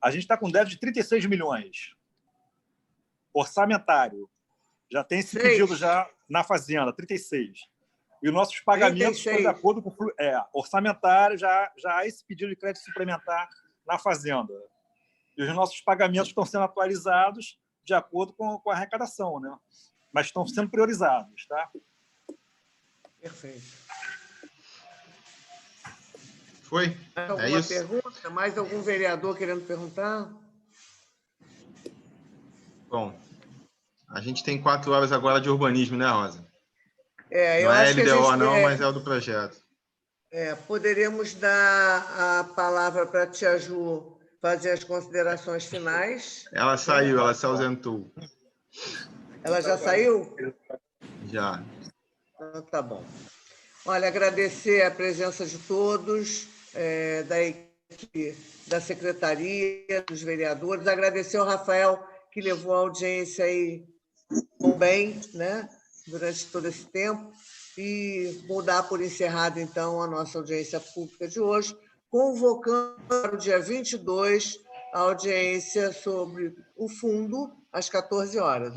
A gente está com déficit de 36 milhões. Orçamentário. Já tem esse pedido já na Fazenda, 36. E os nossos pagamentos estão de acordo com... orçamentário, já há esse pedido de crédito suplementar na Fazenda. E os nossos pagamentos estão sendo atualizados de acordo com a arrecadação, né? Mas estão sendo priorizados, tá? Perfeito. Foi? Alguma pergunta? Mais algum vereador querendo perguntar? Bom, a gente tem 4 horas agora de urbanismo, né, Rosa? Eu não acho é que LDO, não, mas é o do projeto. Poderíamos dar a palavra para a tia Ju fazer as considerações finais. Ela saiu, ela se ausentou. Ela já saiu? Já. Então, tá bom. Olha, agradecer a presença de todos, da equipe da Secretaria, dos vereadores, agradecer ao Rafael, que levou a audiência aí bem, né, durante todo esse tempo, e vou dar por encerrado, então, a nossa audiência pública de hoje, convocando para o dia 22 a audiência sobre o fundo, às 14 horas.